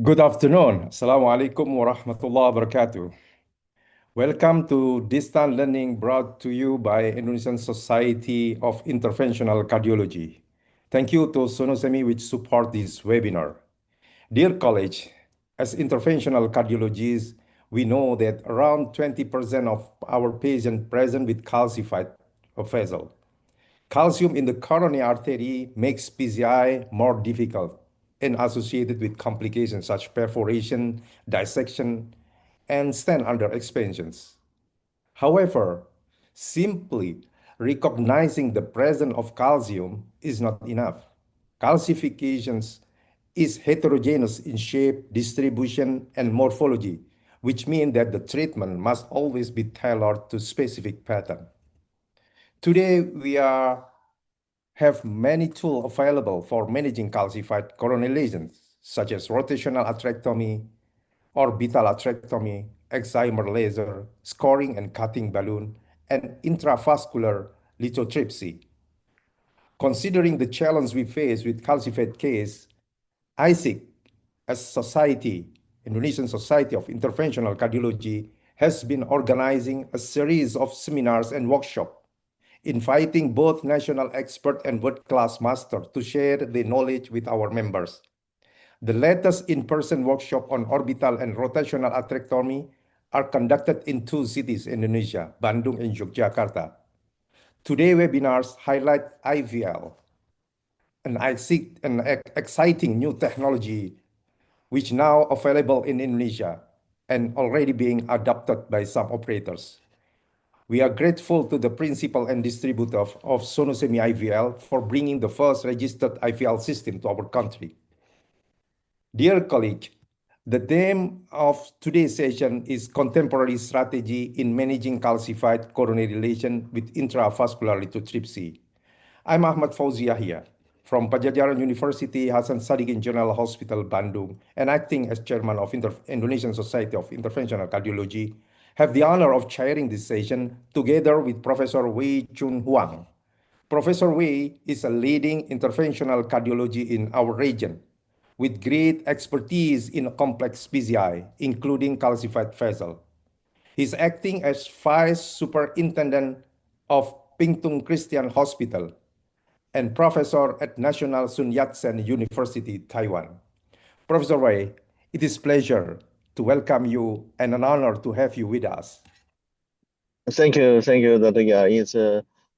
Good afternoon. Assalamualaikum warahmatullahi wabarakatuh. Welcome to Distant Learning brought to you by Indonesian Society of Interventional Cardiology. Thank you to Sonosemi which support this webinar. Dear college, as interventional cardiologists, we know that around 20% of our patients present with calcified vessel. Calcium in the coronary artery makes PCI more difficult and associated with complications such perforation, dissection, and stent under expansions. However, simply recognizing the presence of calcium is not enough. Calcifications is heterogeneous in shape, distribution, and morphology, which means that the treatment must always be tailored to specific pattern. Today, have many tools available for managing calcified coronary lesions, such as rotational atherectomy, orbital atherectomy, excimer laser, scoring and cutting balloon, and intravascular lithotripsy. Considering the challenge we face with calcified case, ISIC, as society, Indonesian Society of Interventional Cardiology, has been organizing a series of seminars and workshops inviting both national expert and world-class master to share the knowledge with our members. The latest in-person workshop on orbital and rotational atherectomy are conducted in two cities in Indonesia, Bandung and Yogyakarta. Today webinars highlight IVL, an exciting new technology which now available in Indonesia and already being adopted by some operators. We are grateful to the principal and distributor of Sonosemi IVL for bringing the first registered IVL system to our country. Dear colleague, the theme of today's session is Contemporary Strategy in Managing Calcified Coronary Lesions with Intravascular Lithotripsy. I'm A Fauzi Yahya from Pajajaran University Hasan Sadikin General Hospital, Bandung, and acting as chairman of Indonesian Society of Interventional Cardiology, have the honor of chairing this session together with Professor Wei-Chun Huang. Professor Wei is a leading interventional cardiology in our region with great expertise in complex PCI, including calcified vessel. He's acting as Vice Superintendent of Pingtung Christian Hospital and Professor at National Sun Yat-sen University, Taiwan. Professor Wei, it is a pleasure to welcome you and an honor to have you with us. Thank you, Dr. Ya. It's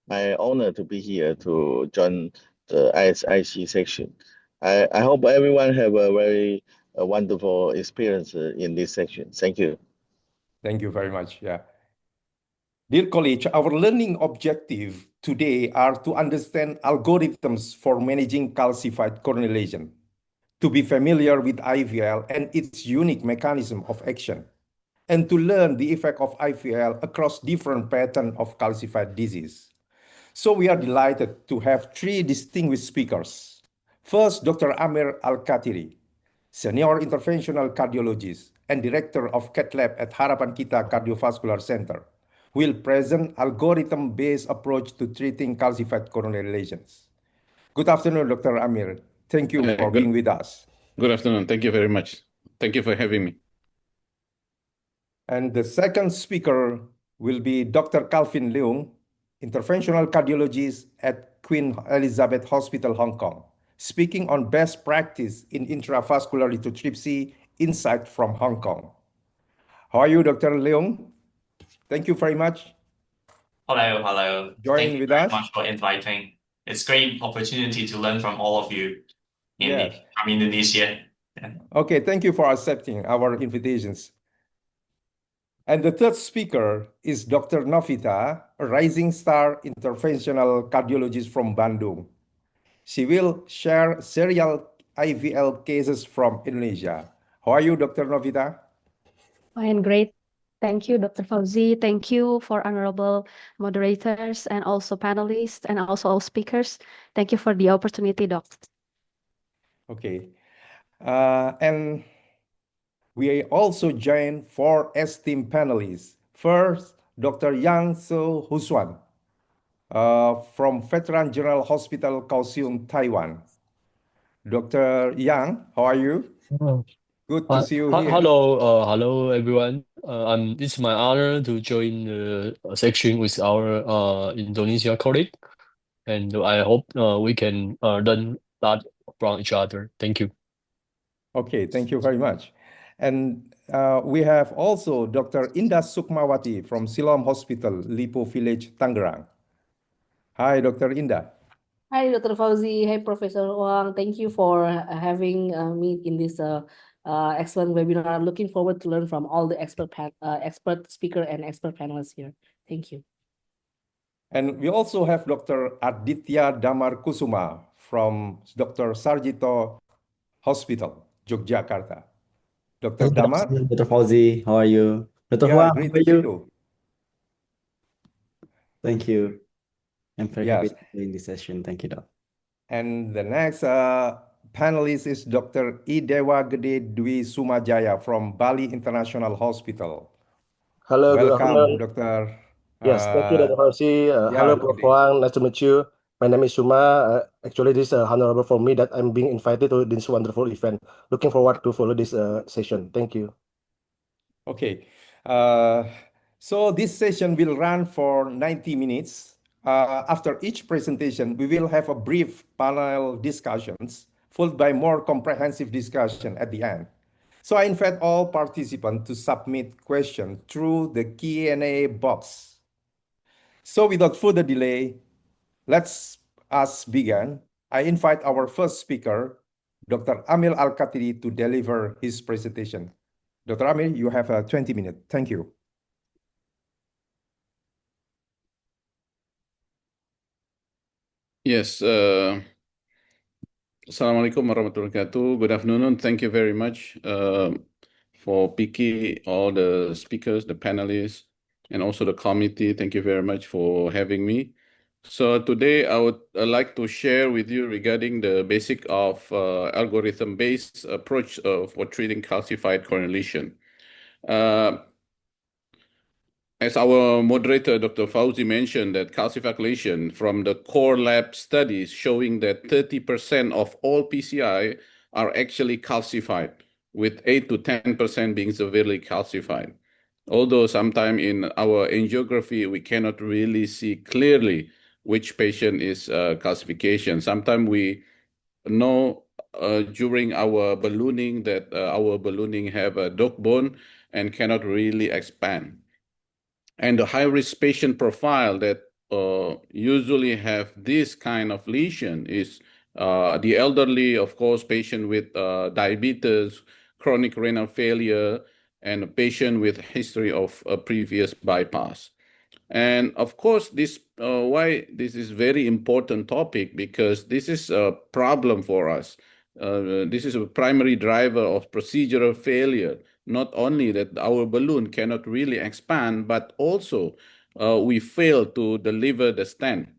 my honor to be here to join the IC section. I hope everyone have a very wonderful experience in this section. Thank you. Thank you very much. Yeah. Dear colleagues, our learning objective today are to understand algorithms for managing calcified coronary lesion, to be familiar with IVL and its unique mechanism of action, and to learn the effect of IVL across different patterns of calcified disease. So we are delighted to have three distinguished speakers. First, Dr. Amir Alkatiri, Senior Interventional Cardiologist and Director of Cath Lab at Harapan Kita Cardiovascular Center, will present algorithm-based approach to treating calcified coronary lesions. Good afternoon, Dr. Amir. Thank you for being with us. Good afternoon. Thank you very much. Thank you for having me. And the second speaker will be Dr. Calvin Leung, interventional cardiologist at Queen Elizabeth Hospital, Hong Kong, speaking on best practice in intravascular lithotripsy, insight from Hong Kong. How are you, Dr. Leung? Thank you very much. Hello. Joining with us. Thank you very much for inviting. It's a great opportunity to learn from all of you from Indonesia. Yeah. Okay, thank you for accepting our invitations. And the third speaker is Dr. Novita, a rising star interventional cardiologist from Bandung. She will share serial IVL cases from Indonesia. How are you, Dr. Novita? I am great. Thank you, Dr. Fauzi. Thank you for honorable moderators and also panelists and also all speakers. Thank you for the opportunity, Doc. Okay. And we also joined four esteemed panelists. First, Dr. Tse-Hsuan from Veteran General Hospital, Kaohsiung, Taiwan. Dr. Yang, how are you? Good to see you here. Hello everyone. It's my honor to join the section with our Indonesia colleague, and I hope we can learn a lot from each other. Thank you. Okay, thank you very much. And we have also Dr. Indah Sukmawati from Siloam Hospital, Lipo Village, Tangerang. Hi, Dr. Indah. Hi, Dr. Fauzi. Hi, Professor Huang. Thank you for having me in this excellent webinar. Looking forward to learn from all the expert speaker and expert panelists here. Thank you. And we also have Dr. Arditya Damarkusuma from Dr. Sarjito Hospital, Yogyakarta. Dr. Good Damar? afternoon, Dr. Fauzi. How are you? Dr. Yeah, Huang, how great are to see you? you. Thank you. I'm very happy Yes. to be in this session. Thank you, Doc. And the next panelist is Dr. Dewa Gede Dwi Sumajaya from Bali International Hospital. Hello, good Welcome, afternoon. Dr. Yes, thank you, Dr. Fauzi. Yeah, Hello, Prof. Gede. Huang. Nice to meet you. My name is Suma. Actually, this is honorable for me that I'm being invited to this wonderful event. Looking forward to follow this session. Thank you. Okay. So this session will run for 90 minutes. After each presentation, we will have a brief panel discussions, followed by more comprehensive discussion at the end. So I invite all participants to submit questions through the Q&A box. So without further delay, let's us begin. I invite our first speaker, Dr. Amir Alkatiri, to deliver his presentation. Dr. Amir, you have 20 minutes. Thank you. Yes. Assalamualaikum warahmatullahi wabarakatuh. Good afternoon. Thank you very much for picking all the speakers, the panelists, and also the committee. Thank you very much for having me. So today I would like to share with you regarding the basic of algorithm-based approach for treating calcified coronary lesion. As our moderator, Dr. Fauzi, mentioned that calcified lesion from the core lab studies showing that 30% of all PCI are actually calcified, with 8 to 10% being severely calcified. Although sometimes in our angiography, we cannot really see clearly which patient is calcification. Sometimes we know during our ballooning that our ballooning have a dog bone and cannot really expand. And the high-risk patient profile that usually have this kind of lesion is the elderly, of course, patient with diabetes, chronic renal failure, and a patient with history of a previous bypass. And of course, this why this is very important topic, because this is a problem for us. This is a primary driver of procedural failure. Not only that our balloon cannot really expand, but also we fail to deliver the stent.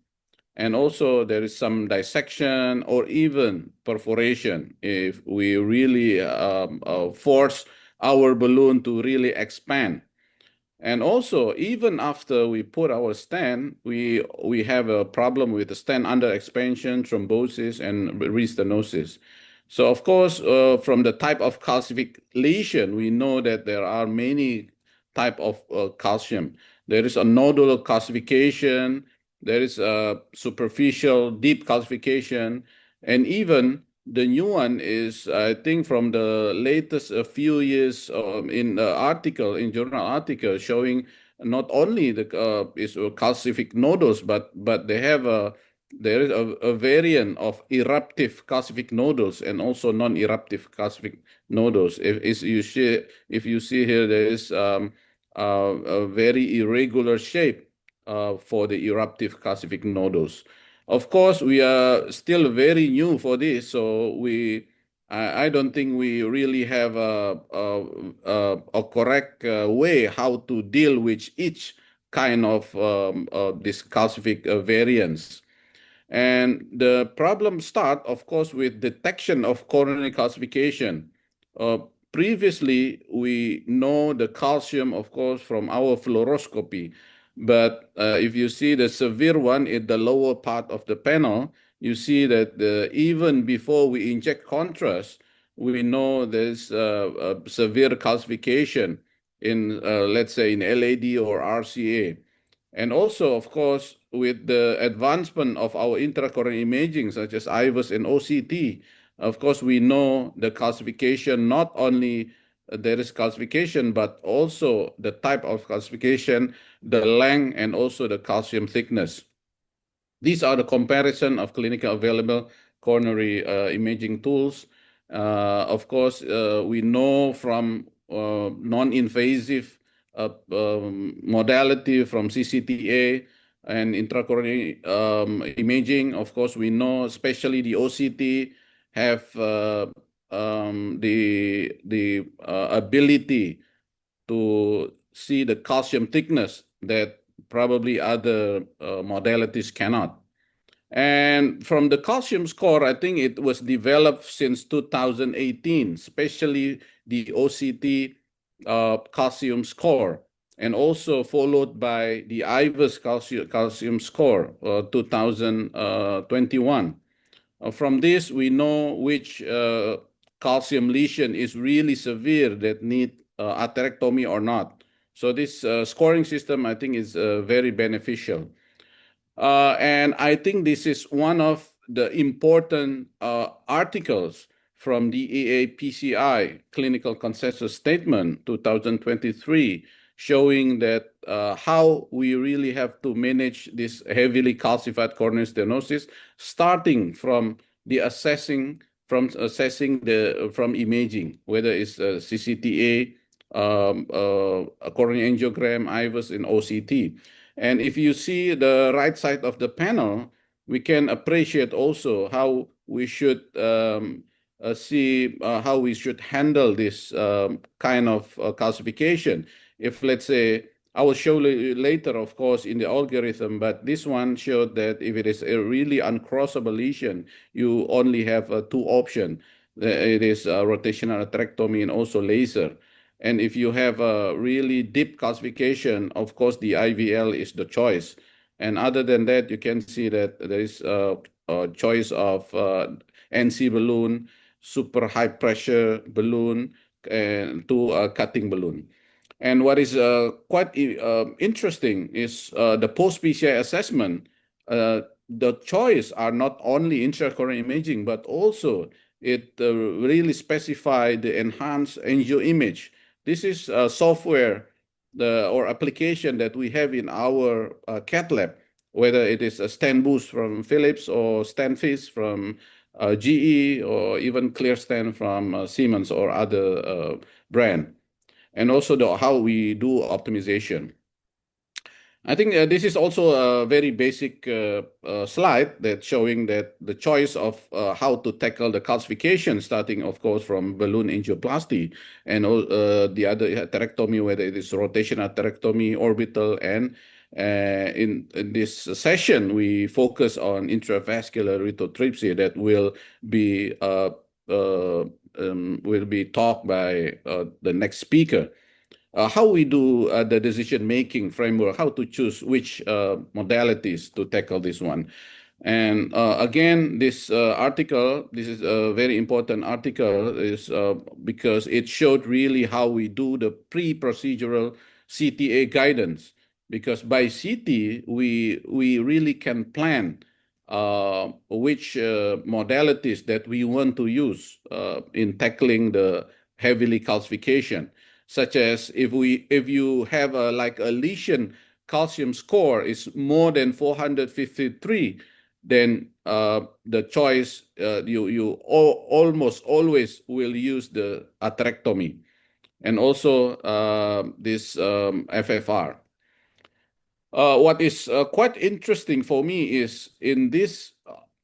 And also there is some dissection or even perforation if we really force our balloon to really expand. And also, even after we put our stent, we have a problem with the stent under expansion, thrombosis, and restenosis. So, of course, from the type of calcific lesion, we know that there are many type of calcium. There is a nodular calcification, there is a superficial deep calcification, and even the new one is, I think, from the latest few years in in journal article showing not only the is calcific nodules, but there is a variant of eruptive calcific nodules and also non-eruptive calcific nodules. If you see here, there is a very irregular shape for the eruptive calcific nodules. Of course, we are still very new for this, so I don't think we really have a correct way how to deal with each kind of this calcific variants. And the problem start, of course, with detection of coronary calcification. Previously, we know the calcium, of course, from our fluoroscopy. But if you see the severe one in the lower part of the panel, you see that even before we inject contrast, we know there's severe calcification in, let's say, in LAD or RCA. And also, of course, with the advancement of our intracoronary imaging, such as IVUS and OCT, of course, we know the calcification, not only there is calcification, but also the type of calcification, the length, and also the calcium thickness. These are the comparison of clinical available coronary imaging tools. Of course, we know from non-invasive modality from CCTA and intracoronary imaging. Of course, we know especially the OCT have the ability to see the calcium thickness that probably other modalities cannot. And from the calcium score, I think it was developed since 2018, especially the OCT calcium score, and also followed by the IVUS calcium score, 2021. From this, we know which calcium lesion is really severe that need atherectomy or not. So this scoring system, I think, is very beneficial. And I think this is one of the important articles from the EAPCI Clinical Consensus Statement 2023, showing that how we really have to manage this heavily calcified coronary stenosis, starting from the assessing from imaging, whether it's CCTA, a coronary angiogram, IVUS, and OCT. And if you see the right side of the panel, we can appreciate also how we should see how we should handle this kind of calcification. If, let's say, I will show later, of course, in the algorithm, but this one showed that if it is a really uncrossable lesion, you only have two options. It is rotational atherectomy and also laser. And if you have a really deep calcification, of course, the IVL is the choice. And other than that, you can see that there is a choice of NC balloon, super high pressure balloon, and to a cutting balloon. And what is quite interesting is the post-PCI assessment. The choice are not only intracoronary imaging, but also it really specify the enhanced angio image. This is software or application that we have in our cath lab, whether it is a stent boost from Philips or stent fizz from GE or even clear stent from Siemens or other brand. And also how we do optimization. I think this is also a very basic slide that's showing that the choice of how to tackle the calcification, starting, of course, from balloon angioplasty and the other atherectomy, whether it is rotational atherectomy, orbital, and in this session, we focus on intravascular lithotripsy that will be talked by the next speaker. How we do the decision-making framework, how to choose which modalities to tackle this one. And again, this article, this is a very important article, is because it showed really how we do the pre-procedural CTA guidance. Because by CT, we really can plan which modalities that we want to use in tackling the heavily calcification. Such as if you have a lesion calcium score is more than 453, then the choice you almost always will use the atherectomy, and also this FFR. What is quite interesting for me is in this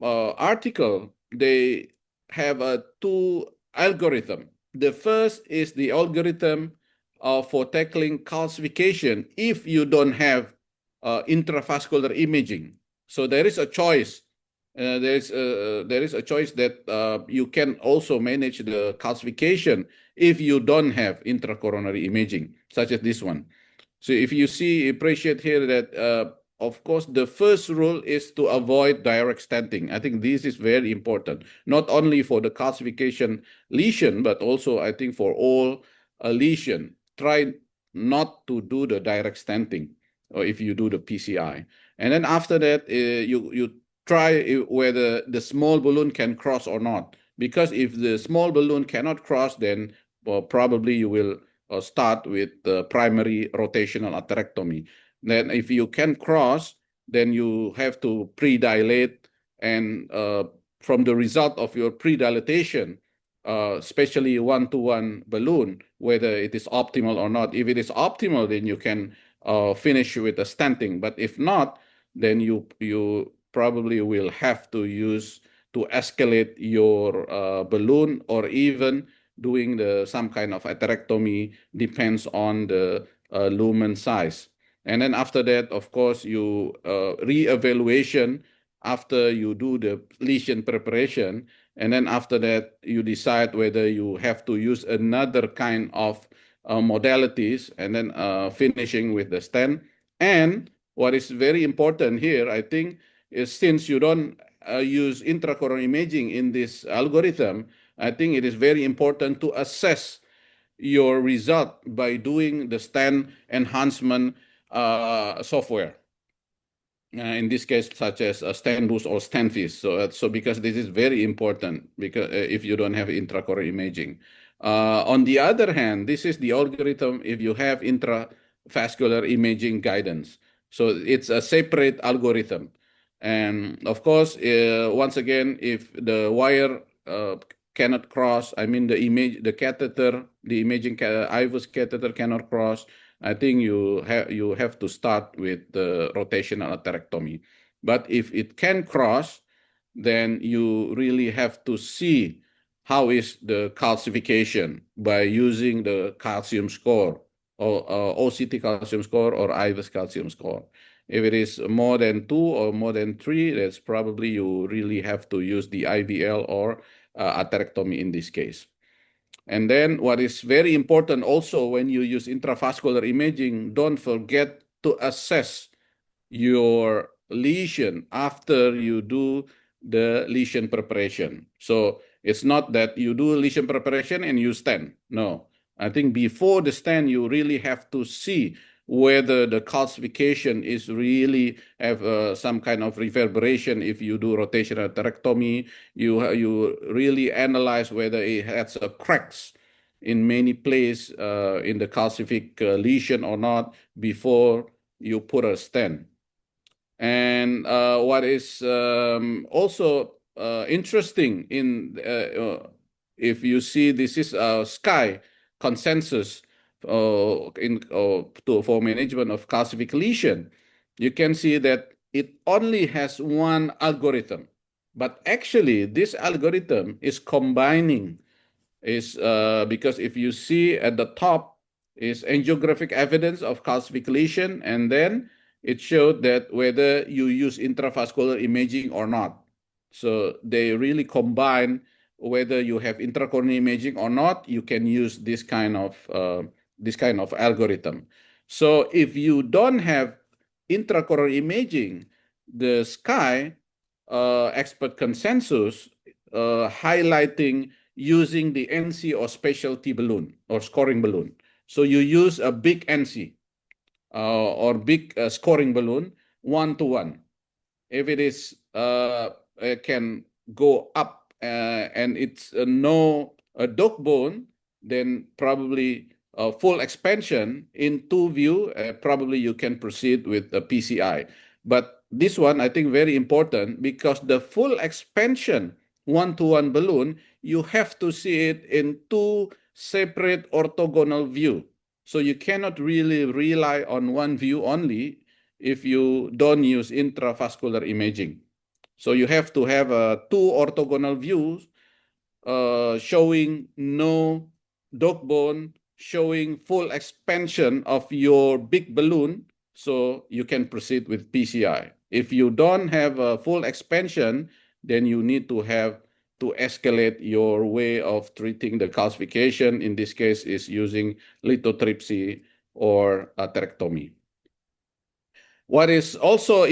article they have two algorithms. The first is the algorithm for tackling calcification if you don't have intravascular imaging. So there is a choice. There is a choice that you can also manage the calcification if you don't have intracoronary imaging, such as this one. So if you appreciate here that of course, the first rule is to avoid direct stenting. I think this is very important, not only for the calcification lesion, but also I think for all lesion. Try not to do the direct stenting, or if you do the PCI. And then after that, you try whether the small balloon can cross or not. Because if the small balloon cannot cross, then probably you will start with the primary rotational atherectomy. Then if you can cross, then you have to pre-dilate, and from the result of your pre-dilatation, especially one-to-one balloon, whether it is optimal or not. If it is optimal, then you can finish with the stenting. But if not, then you probably will have to use to escalate your balloon, or even doing some kind of atherectomy, depends on the lumen size. And then after that, of course, you re-evaluation after you do the lesion preparation. And then after that, you decide whether you have to use another kind of modalities, and then finishing with the stent. And what is very important here, I think, is since you don't use intracoronary imaging in this algorithm, I think it is very important to assess your result by doing the stent enhancement software. In this case, such as a stent boost or stent fizz. So because this is very important, because if you don't have intracoronary imaging. On the other hand, this is the algorithm if you have intravascular imaging guidance. So it's a separate algorithm. And of course, once again, if the wire cannot cross, I mean the catheter, the imaging IVUS catheter cannot cross, I think you have to start with the rotational atherectomy. But if it can cross, then you really have to see how is the calcification by using the calcium score, or OCT calcium score, or IVUS calcium score. If it is more than 2 or more than 3, that's probably you really have to use the IVL or atherectomy in this case. And then what is very important also when you use intravascular imaging, don't forget to assess your lesion after you do the lesion preparation. So it's not that you do lesion preparation and you stent. No, I think before the stent, you really have to see whether the calcification is really have some kind of reverberation. If you do rotational atherectomy, you really analyze whether it has cracks in many places in the calcific lesion or not before you put a stent. And what is also interesting in if you see, this is a SKY consensus for management of calcific lesion. You can see that it only has one algorithm, but actually this algorithm is combining, because if you see at the top is angiographic evidence of calcific lesion, and then it showed that whether you use intravascular imaging or not. So they really combine whether you have intracoronary imaging or not, you can use this kind of algorithm. So if you don't have intracoronary imaging, the SKY expert consensus highlighting using the NC or specialty balloon or scoring balloon. So you use a big NC or big scoring balloon 1-to-1. If it is can go up and it's no dog bone, then probably full expansion in 2 view, probably you can proceed with the PCI. But this one, I think, very important, because the full expansion 1-to-1 balloon, you have to see it in 2 separate orthogonal view. So you cannot really rely on one view only if you don't use intravascular imaging. So you have to have 2 orthogonal views showing no dog bone, showing full expansion of your big balloon, so you can proceed with PCI. If you don't have a full expansion, then you need to have to escalate your way of treating the calcification. In this case, is using lithotripsy or atherectomy. What is also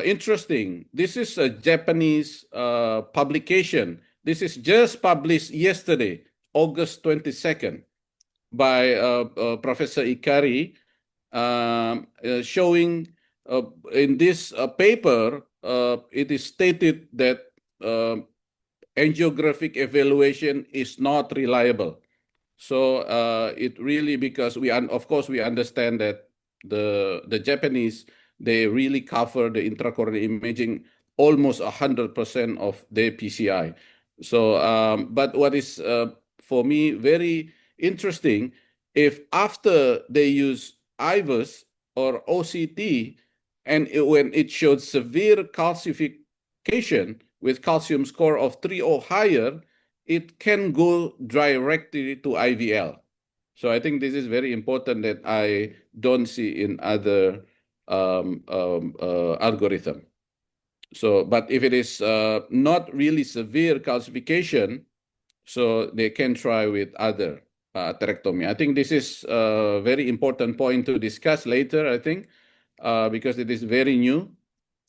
interesting, this is a Japanese publication. This is just published yesterday, August 22nd, by Professor Ikari, showing in this paper, it is stated that angiographic evaluation is not reliable. So it really, because of course we understand that the Japanese, they really cover the intracoronary imaging almost 100% of their PCI. So, but what is for me very interesting, if after they use IVUS or OCT, and when it showed severe calcification with calcium score of 3 or higher, it can go directly to IVL. So I think this is very important that I don't see in other algorithm. So, but if it is not really severe calcification, so they can try with other atherectomy. I think this is a very important point to discuss later, I think, because it is very new.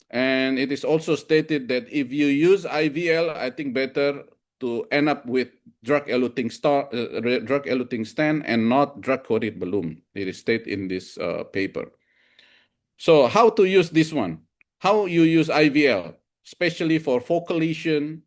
And it is also stated that if you use IVL, I think better to end up with drug-eluting stent and not drug-coated balloon. It is stated in this paper. So how to use this one? How you use IVL, especially for focal lesion,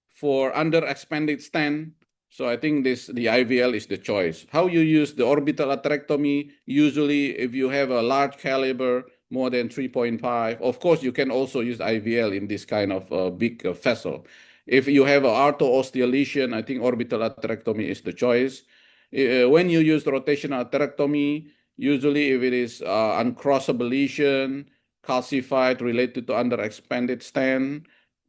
for under-expanded stent. So I think the IVL is the choice. How you use the orbital atherectomy, usually if you have a large caliber, more than 3.5. Of course, you can also use IVL in this kind of big vessel. If you have an arto-osteal lesion, I think orbital atherectomy is the choice. When you use rotational atherectomy, usually if it is uncrossable lesion, calcified related to underexpanded stent,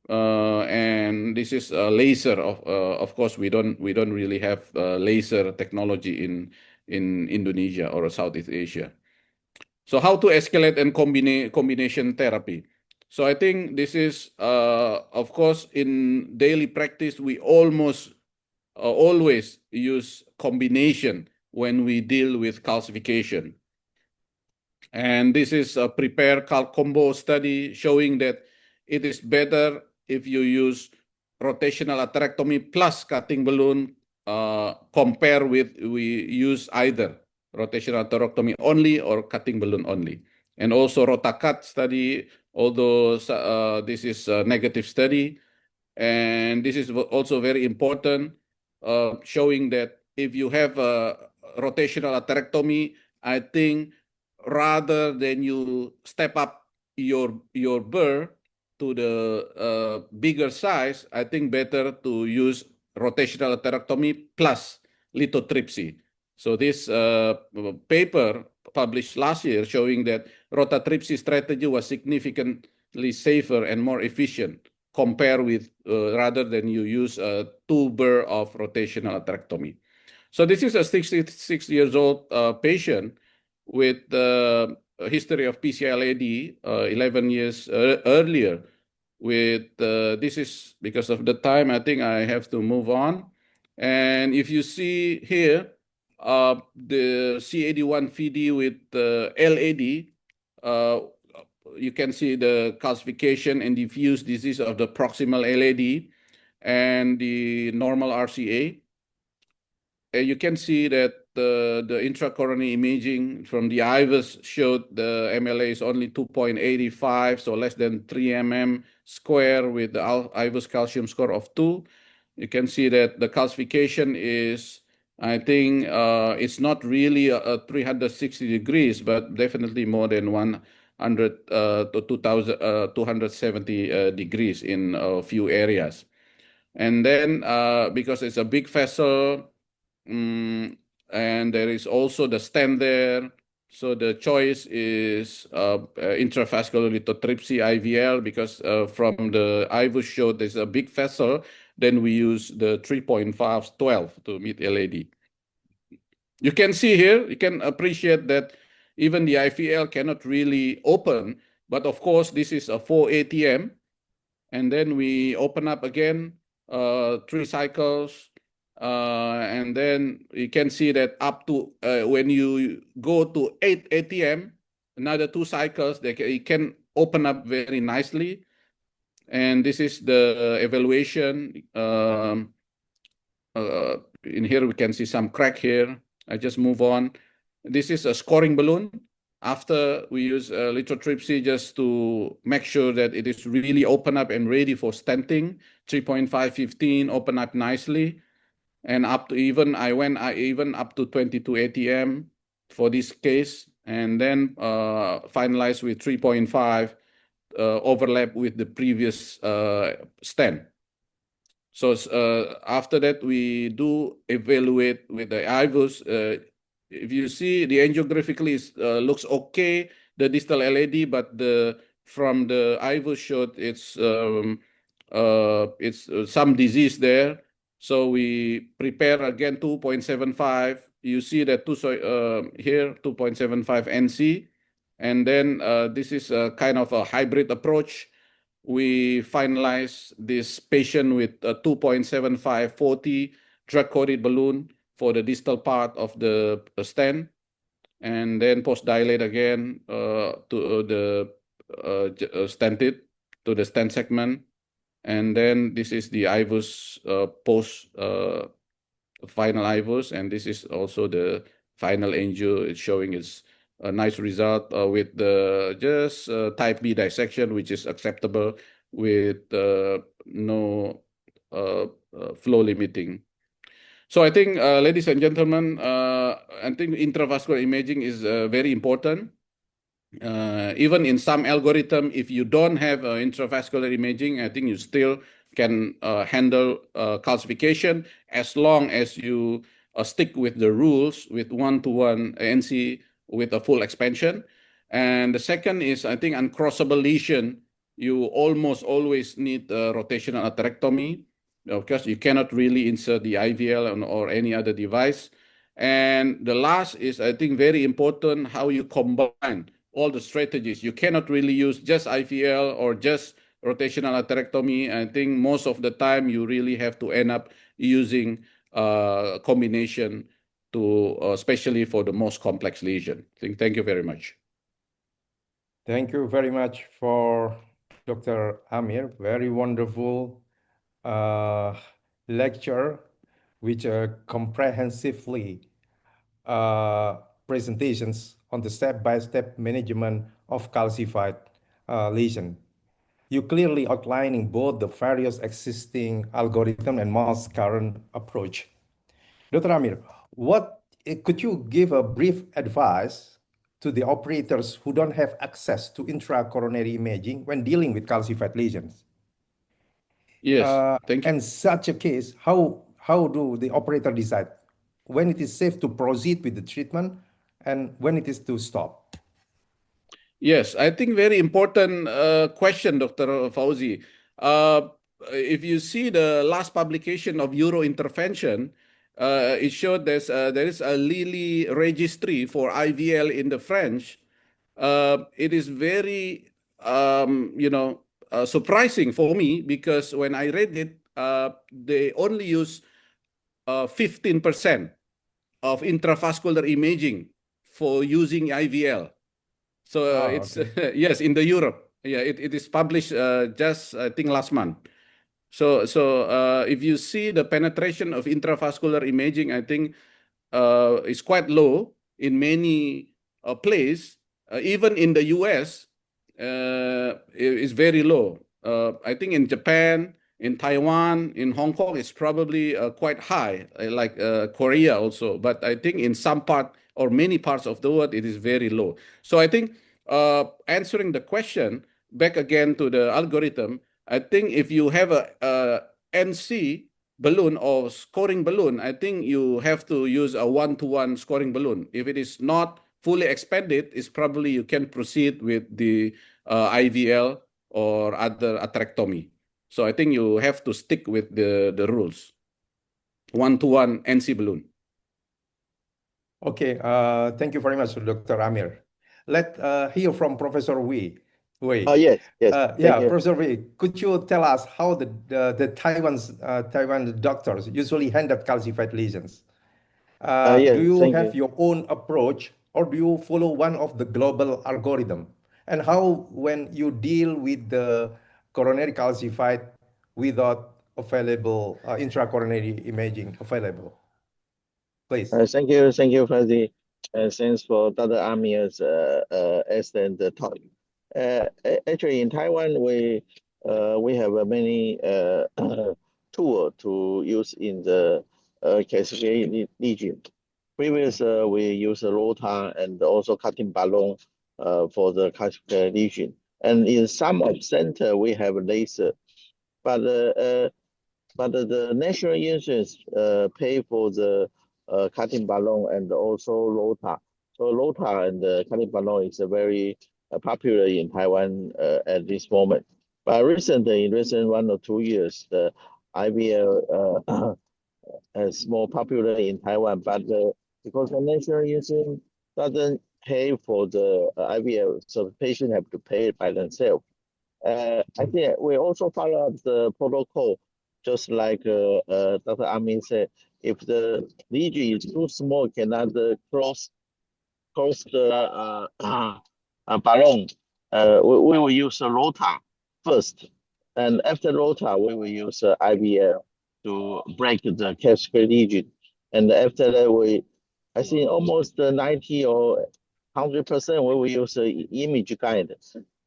and this is laser. Of course, we don't really have laser technology in Indonesia or Southeast Asia. So how to escalate and combination therapy? So I think this is, of course, in daily practice, we almost always use combination when we deal with calcification. And this is a prepared calc combo study showing that it is better if you use rotational atherectomy plus cutting balloon compare with we use either rotational atherectomy only or cutting balloon only. And also rotacut study, although this is a negative study, and this is also very important, showing that if you have a rotational atherectomy, I think rather than you step up your burr to the bigger size, I think better to use rotational atherectomy plus lithotripsy. So this paper published last year showing that rotatripsy strategy was significantly safer and more efficient compared with rather than you use a 2 burr of rotational atherectomy. So this is a 66 years old patient with a history of PCI-LAD 11 years earlier. With this is because of the time, I think I have to move on. And if you see here, the C81 FD with LAD, you can see the calcification and diffuse disease of the proximal LAD and the normal RCA. And you can see that the intracoronary imaging from the IVUS showed the MLA is only 2.85, so less than 3 mm square with the IVUS calcium score of 2. You can see that the calcification is, I think, it's not really 360 degrees, but definitely more than 100 to 270 degrees in a few areas. And then because it's a big vessel, and there is also the stent there, so the choice is intravascular lithotripsy IVL, because from the IVUS showed there's a big vessel, then we use the 3.5/12 to meet LAD. You can see here, you can appreciate that even the IVL cannot really open, but of course this is a 4 ATM, and then we open up again 3 cycles, and then you can see that up to when you go to 8 ATM, another 2 cycles, it can open up very nicely. And this is the evaluation. In here, we can see some crack here. I just move on. This is a scoring balloon. After we use lithotripsy just to make sure that it is really open up and ready for stenting, 3.515 open up nicely. And up to even, I went even up to 22 ATM for this case. And then finalized with 3.5 overlap with the previous stent. So after that, we do evaluate with the IVUS. If you see the angiographically looks okay, the distal LAD, but from the IVUS shot, it's some disease there. So we prepare again 2.75. You see that here 2.75 NC, and then this is a kind of a hybrid approach. We finalize this patient with a 2.75 40 drug-coated balloon for the distal part of the stent, and then post-dilate again to the stented to the stent segment. And then this is the IVUS post final IVUS, and this is also the final angio. It's showing its a nice result with the just type B dissection, which is acceptable with no flow limiting. So I think, ladies and gentlemen, I think intravascular imaging is very important. Even in some algorithm, if you don't have intravascular imaging, I think you still can handle calcification as long as you stick with the rules with 1-to-1 NC with a full expansion. And the second is, I think, uncrossable lesion, you almost always need rotational atherectomy because you cannot really insert the IVL or any other device. And the last is, I think, very important, how you combine all the strategies. You cannot really use just IVL or just rotational atherectomy. I think most of the time you really have to end up using combination to, especially for the most complex lesion. Thank you very much. Thank you very much for Dr. Amir. Very wonderful lecture, which comprehensively presentations on the step-by-step management of calcified lesion. You clearly outlining both the various existing algorithm and most current approach. Dr. Amir, could you give a brief advice to the operators who don't have access to intracoronary imaging when dealing with calcified lesions? Yes, thank you. In such a case, how do the operator decide when it is safe to proceed with the treatment and when it is to stop? Yes, I think very important question, Dr. Fauzi. If you see the last publication of Euro intervention, it showed there is a Lilly registry for IVL in the French. It is very, surprising for me because when I read it, they only use 15% of intravascular imaging for using IVL. So it's okay. yes, in the Europe. Yeah, it is published just I think last month. So if you see the penetration of intravascular imaging, I think is quite low in many places. Even in the US, is very low. I think in Japan, in Taiwan, in Hong Kong, it's probably quite high, like Korea also. But I think in some part or many parts of the world, it is very low. So I think answering the question back again to the algorithm, I think if you have a NC balloon or scoring balloon, I think you have to use a 1-to-1 scoring balloon. If it is not fully expanded, it's probably you can proceed with the IVL or other atherectomy. So I think you have to stick with the rules. 1-to-1 NC balloon. Okay, thank you very much, Dr. Amir. Let's hear from Professor Wei. Oh, yes. Yeah, Thank you. Professor Wei, could you tell us how the Taiwan doctors usually handle calcified lesions? Do Yes, you thank have you. your own approach or do you follow one of the global algorithm? And how when you deal with the coronary calcified without available intracoronary imaging available? Please. Thank you, Fauzi. Thanks for Dr. Amir's excellent talk. Actually, in Taiwan, we have many tools to use in the calcified lesion. Previously, we use a rotor and also cutting balloon for the calcified lesion. And in some of center, we have laser. But the national insurance pay for the cutting balloon and also rotor. So rotor and cutting balloon is very popular in Taiwan at this moment. But recently, in recent 1 or 2 years, the IVL is more popular in Taiwan. But because the national insurance doesn't pay for the IVL, so the patient have to pay it by themselves. I think we also follow up the protocol, just like Dr. Amin said. If the lesion is too small, cannot cross the balloon, we will use a rotor first, and after rotor, we will use IVL to break the calcified lesion, and after that, I think almost 90 or 100% we will use image guide.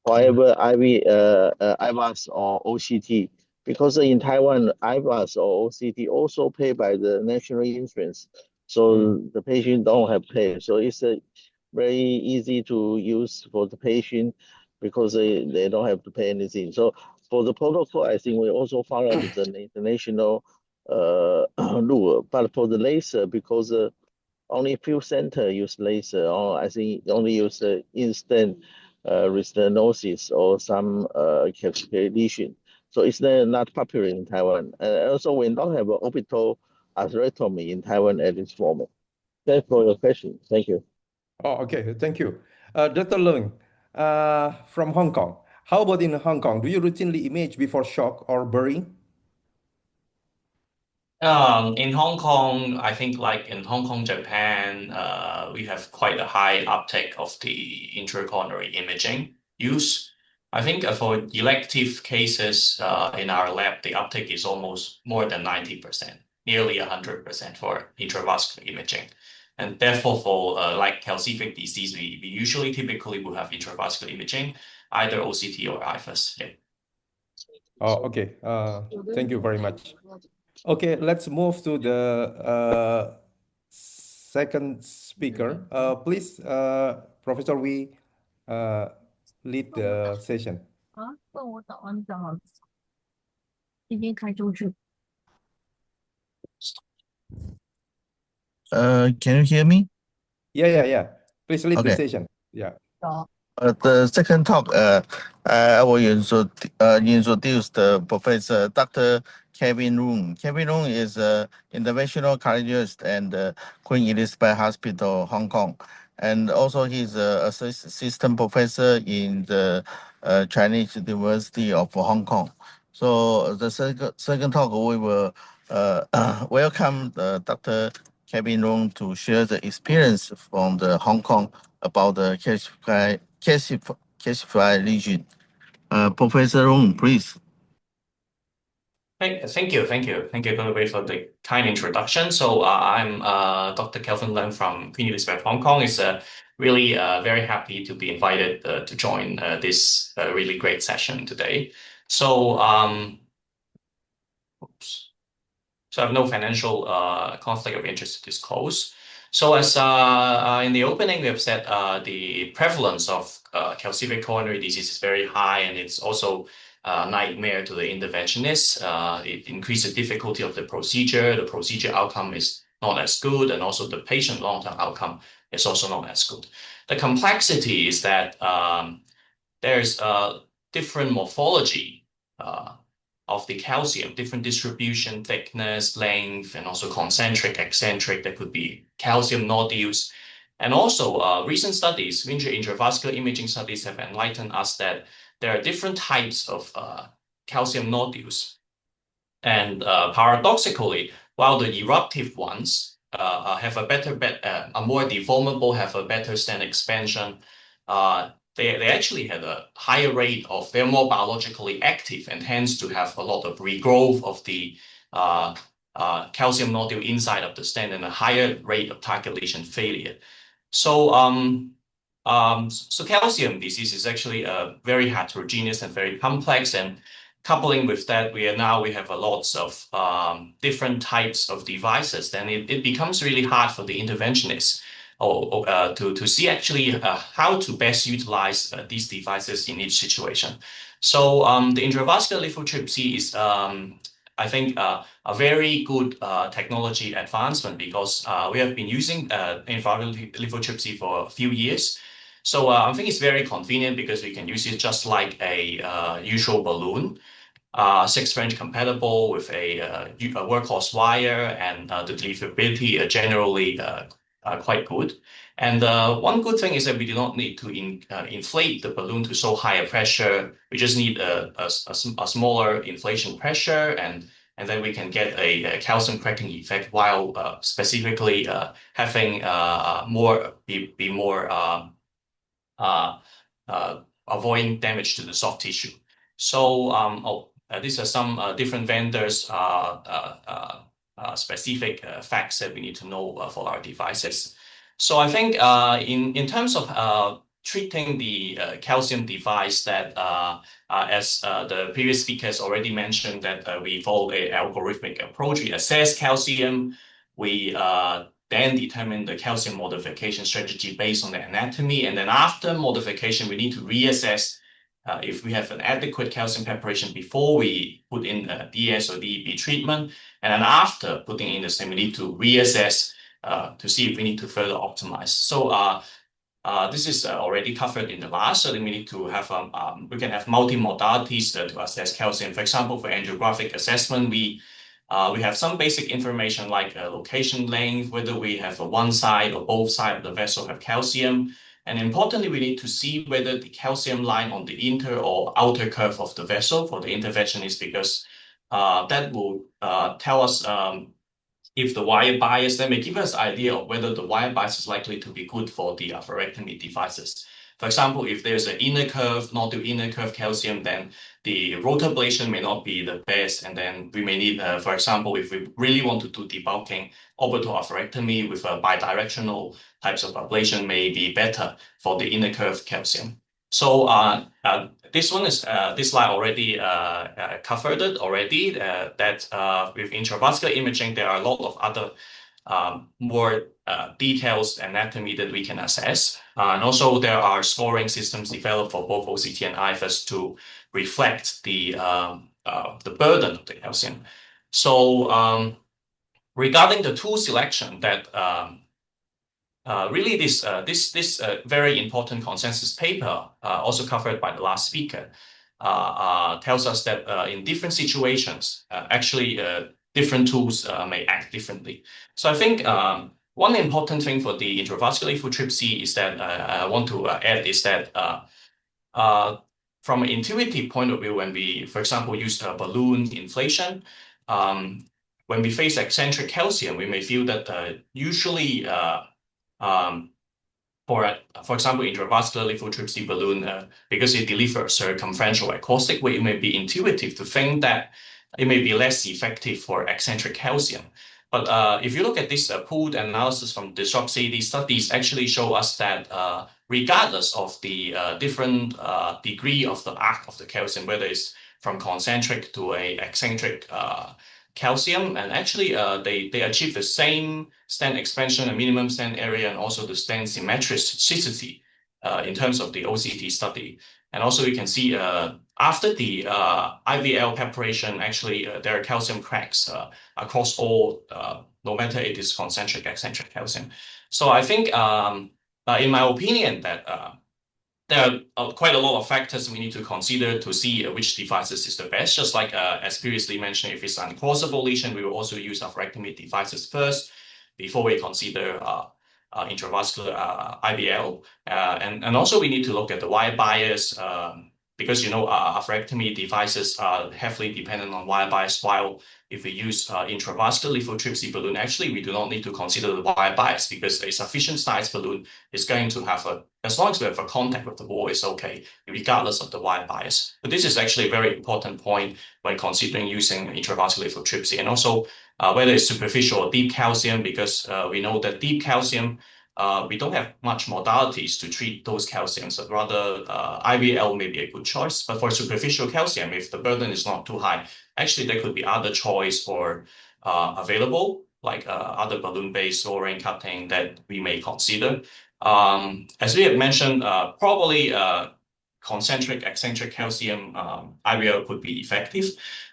However, IVAS or OCT, because in Taiwan, IVAS or OCT also paid by the national insurance, so the patient don't have pay. So it's very easy to use for the patient because they don't have to pay anything. So for the protocol, I think we also follow the international rule. But for the laser, because only a few centers use laser, or I think only use instant restenosis or some calcified lesion. So it's not popular in Taiwan. And also, we don't have an orbital atherectomy in Taiwan at this moment. Thanks for your question. Thank you. Oh, okay. Thank you. Dr. Leung, from Hong Kong. How about in Hong Kong? Do you routinely image before shock or burying? In Hong Kong, I think like in Hong Kong, Japan, we have quite a high uptake of the intracoronary imaging use. I think for elective cases in our lab, the uptake is almost more than 90%, nearly 100% for intravascular imaging. And therefore, for like calcific disease, we usually typically will have intravascular imaging, either OCT or IFAS. Yeah. Oh, okay. Thank you very much. Okay, let's move to the second speaker. Please, Professor Wei, lead the session. Can you hear me? Yeah. Please lead the Okay. session. Yeah. The second talk, I will introduce the Professor Dr. Kevin Leung. Kevin Leung is an interventional cardiologist and Queen Elizabeth Hospital, Hong Kong. And also he's an assistant professor in the Chinese University of Hong Kong. So the second talk, we will welcome Dr. Kevin Leung to share the experience from the Hong Kong about the calcified lesion. Professor Leung, please. Thank you, Dr. for the kind introduction. So I'm Dr. Kelvin Leung from Queen Elizabeth, Hong Kong. It's really very happy to be invited to join this really great session today. So, So I have no financial conflict of interest to disclose. So as in the opening, we have said the prevalence of calcific coronary disease is very high, and it's also a nightmare to the interventionist. It increases the difficulty of the procedure. The procedure outcome is not as good, and also the patient long-term outcome is also not as good. The complexity is that there's a different morphology of the calcium, different distribution, thickness, length, and also concentric, eccentric. There could be calcium nodules. And also recent studies, intravascular imaging studies have enlightened us that there are different types of calcium nodules. And paradoxically, while the eruptive ones have a better, are more deformable, have a better stent expansion, they actually had a higher rate of, they're more biologically active and tends to have a lot of regrowth of the calcium nodule inside of the stent and a higher rate of target lesion failure. So, so calcium disease is actually very heterogeneous and very complex, and coupling with that, we have a lots of different types of devices. Then it becomes really hard for the interventionists to see actually how to best utilize these devices in each situation. So the intravascular lithotripsy is, I think, a very good technology advancement, because we have been using intravascular lithotripsy for a few years. So I think it's very convenient because we can use it just like a usual balloon, 6-French compatible with a workhorse wire, and the deliverability generally quite good. And one good thing is that we do not need to inflate the balloon to so high a pressure. We just need a smaller inflation pressure, and then we can get a calcium cracking effect while specifically having be more avoiding damage to the soft tissue. So these are some different vendors specific facts that we need to know for our devices. So I think in terms of treating the calcium device, that as the previous speakers already mentioned, that we follow an algorithmic approach. We assess calcium, we then determine the calcium modification strategy based on the anatomy, and then after modification, we need to reassess if we have an adequate calcium preparation before we put in DS or DEB treatment, and then after putting in the same, we need to reassess to see if we need to further optimize. So this is already covered in the last, so then we need to have we can have multi-modalities to assess calcium. For example, for angiographic assessment, we have some basic information like location length, whether we have one side or both sides of the vessel have calcium. And importantly, we need to see whether the calcium line on the inter or outer curve of the vessel for the interventionist, because that will tell us if the wire bias, that may give us an idea of whether the wire bias is likely to be good for the atherectomy devices. For example, if there's an inner curve, nodule inner curve calcium, then the rotablation may not be the best. And then we may need, for example, if we really want to do debulking, orbital atherectomy with a bidirectional types of ablation may be better for the inner curve calcium. So this one is this slide already covered it already. That with intravascular imaging, there are a lot of other more details anatomy that we can assess, and also there are scoring systems developed for both OCT and IFS to reflect the burden of the calcium. So regarding the tool selection, that really this very important consensus paper, also covered by the last speaker, tells us that in different situations, actually different tools may act differently. So I think one important thing for the intravascular lithotripsy is that I want to add is that from an intuitive point of view, when we, for example, use balloon inflation, when we face eccentric calcium, we may feel that usually for example, intravascular lithotripsy balloon, because it delivers circumferential acoustic wave, it may be intuitive to think that it may be less effective for eccentric calcium. But if you look at this pooled analysis from Disrupcy, these studies actually show us that regardless of the different degree of the arc of the calcium, whether it's from concentric to a eccentric calcium, and actually they achieve the same stent expansion and minimum stent area, and also the stent symmetricity in terms of the OCT study. And also you can see after the IVL preparation, actually there are calcium cracks across all, no matter it is concentric, eccentric calcium. So I think, in my opinion, that there are quite a lot of factors we need to consider to see which devices is the best. Just like as previously mentioned, if it's uncrossable lesion, we will also use atherectomy devices first before we consider intravascular IVL. And also we need to look at the wire bias, because atherectomy devices are heavily dependent on wire bias, while if we use intravascular lithotripsy balloon, actually we do not need to consider the wire bias, because a sufficient size balloon is going to have as long as we have a contact with the wall, it's okay, regardless of the wire bias. But this is actually a very important point when considering using intravascular lithotripsy, and also whether it's superficial or deep calcium, because we know that deep calcium, we don't have much modalities to treat those calciums, but rather IVL may be a good choice. But for superficial calcium, if the burden is not too high, actually there could be other choice or available, like other balloon-based lowering cutting that we may consider. As we have mentioned, probably concentric, eccentric calcium IVL could be effective.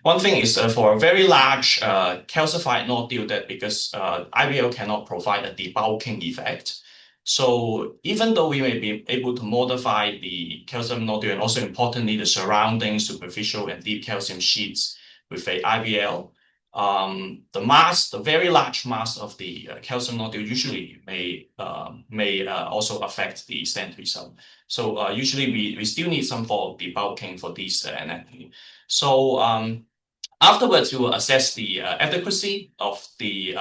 One thing is for a very large calcified nodule, that because IVL cannot provide a debulking effect. So even though we may be able to modify the calcium nodule, and also importantly, the surrounding superficial and deep calcium sheets with a IVL, the very large mass of the calcium nodule usually may also affect the stent result. So usually we still need some form of debulking for these anatomy. So afterwards, we will assess the adequacy of the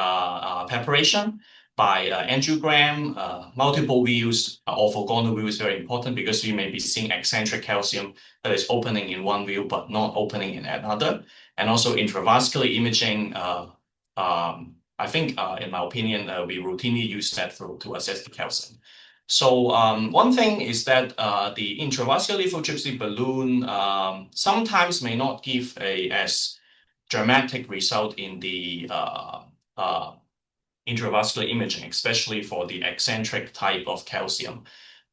preparation by angiogram, multiple views. Orthogonal view is very important, because we may be seeing eccentric calcium that is opening in one view but not opening in another. And also intravascular imaging. I think, in my opinion, we routinely use that to assess the calcium. So one thing is that the intravascular lithotripsy balloon sometimes may not give as dramatic result in the intravascular imaging, especially for the eccentric type of calcium.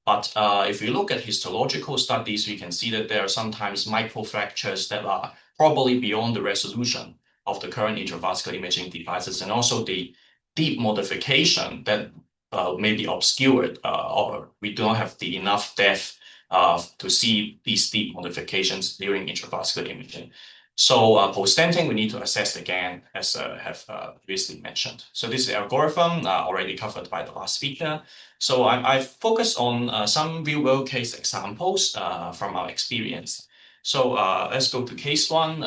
But if we look at histological studies, we can see that there are sometimes microfractures that are probably beyond the resolution of the current intravascular imaging devices, and also the deep modification that may be obscured, or we do not have enough depth to see these deep modifications during intravascular imaging. So post-stenting, we need to assess again, as have previously mentioned. So this is the algorithm already covered by the last speaker. So I focus on some real-world case examples from our experience. So let's go to case one.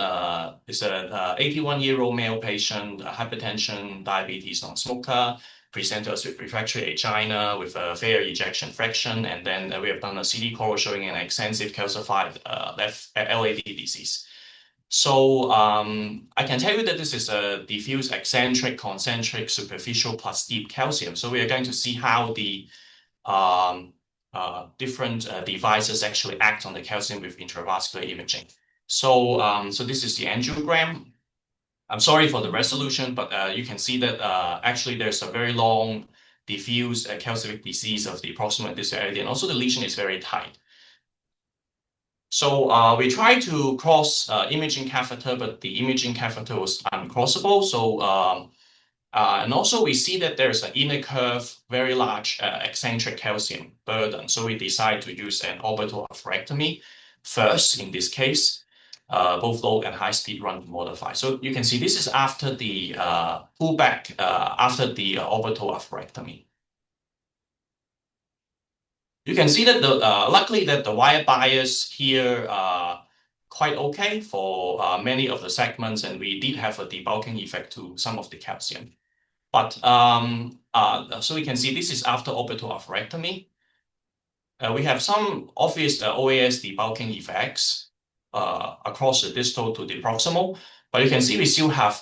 It's an 81-year-old male patient, hypertension, diabetes, non-smoker, presented us with refractory angina with a fair ejection fraction, and then we have done a CD core showing an extensive calcified left LAD disease. So I can tell you that this is a diffuse, eccentric, concentric, superficial plus deep calcium. So we are going to see how the different devices actually act on the calcium with intravascular imaging. So this is the angiogram. I'm sorry for the resolution, but you can see that actually there's a very long diffuse calcific disease of the proximal distal area, and also the lesion is very tight. So we tried to cross imaging catheter, but the imaging catheter was uncrossable. So and also we see that there's an inner curve, very large eccentric calcium burden. So we decide to use an orbital atherectomy first in this case, both low and high speed run to modify. So you can see this is after the pullback, after the orbital atherectomy. You can see that luckily that the wire bias here quite okay for many of the segments, and we did have a debulking effect to some of the calcium. But so we can see this is after orbital atherectomy. We have some obvious OAS debulking effects across the distal to the proximal, but you can see we still have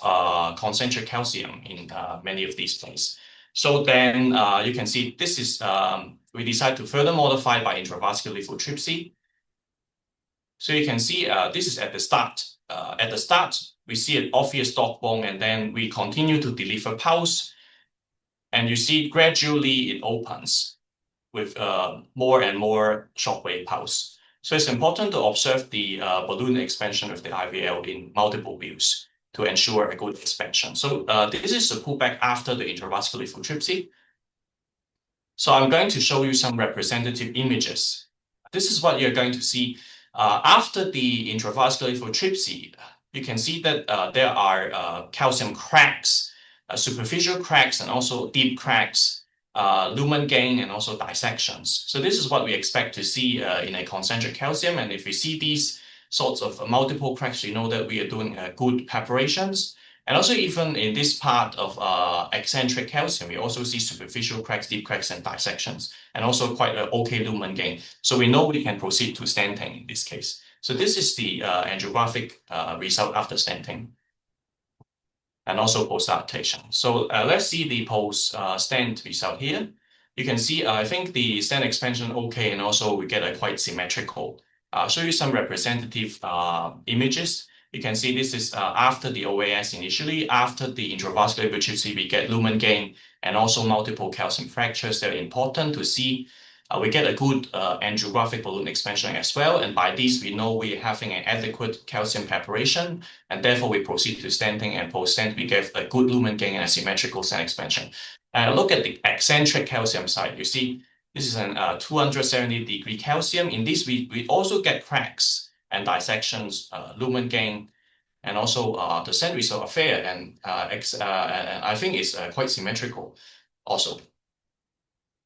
concentric calcium in many of these places. So then you can see this is, we decide to further modify by intravascular lithotripsy. So you can see this is at the start. At the start, we see an obvious dog bone, and then we continue to deliver pulse. And you see gradually it opens with more and more shockwave pulse. So it's important to observe the balloon expansion of the IVL in multiple views to ensure a good expansion. So this is the pullback after the intravascular lithotripsy. So I'm going to show you some representative images. This is what you're going to see after the intravascular lithotripsy. You can see that there are calcium cracks, superficial cracks, and also deep cracks lumen gain, and also dissections. So this is what we expect to see in a concentric calcium. And if we see these sorts of multiple cracks, we know that we are doing good preparations. And also even in this part of eccentric calcium, we also see superficial cracks, deep cracks, and dissections, and also quite an okay lumen gain. So we know we can proceed to stenting in this case. So this is the angiographic result after stenting, and also post-adaptation. So let's see the post-stent result here. You can see, I think the stent expansion okay, and also we get a quite symmetrical. I'll show you some representative images. You can see this is after the OAS initially. After the intravascular lithotripsy, we get lumen gain and also multiple calcium fractures. They're important to see. We get a good angiographic balloon expansion as well. And by these, we know we're having an adequate calcium preparation, and therefore we proceed to stenting, and post-stent, we get a good lumen gain and a symmetrical stent expansion. Look at the eccentric calcium side. You see, this is an 270-degree calcium. In this, we also get cracks and dissections, lumen gain, and also the stent result are fair, and I think it's quite symmetrical also.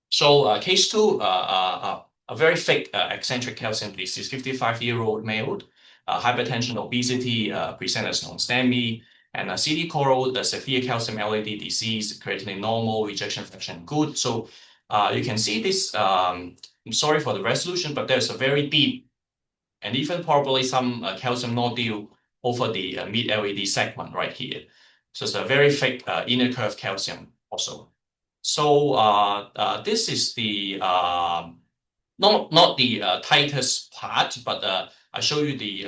So case 2, a very thick eccentric calcium disease, 55-year-old male, hypertension, obesity, present as non-STEMI, and CD coral, the severe calcium LAD disease, creatinine normal, ejection fraction good. So you can see this, I'm sorry for the resolution, but there's a very deep and even probably some calcium nodule over the mid-LAD segment right here. So it's a very thick inner curve calcium also. So this is the not the tightest part, but I show you the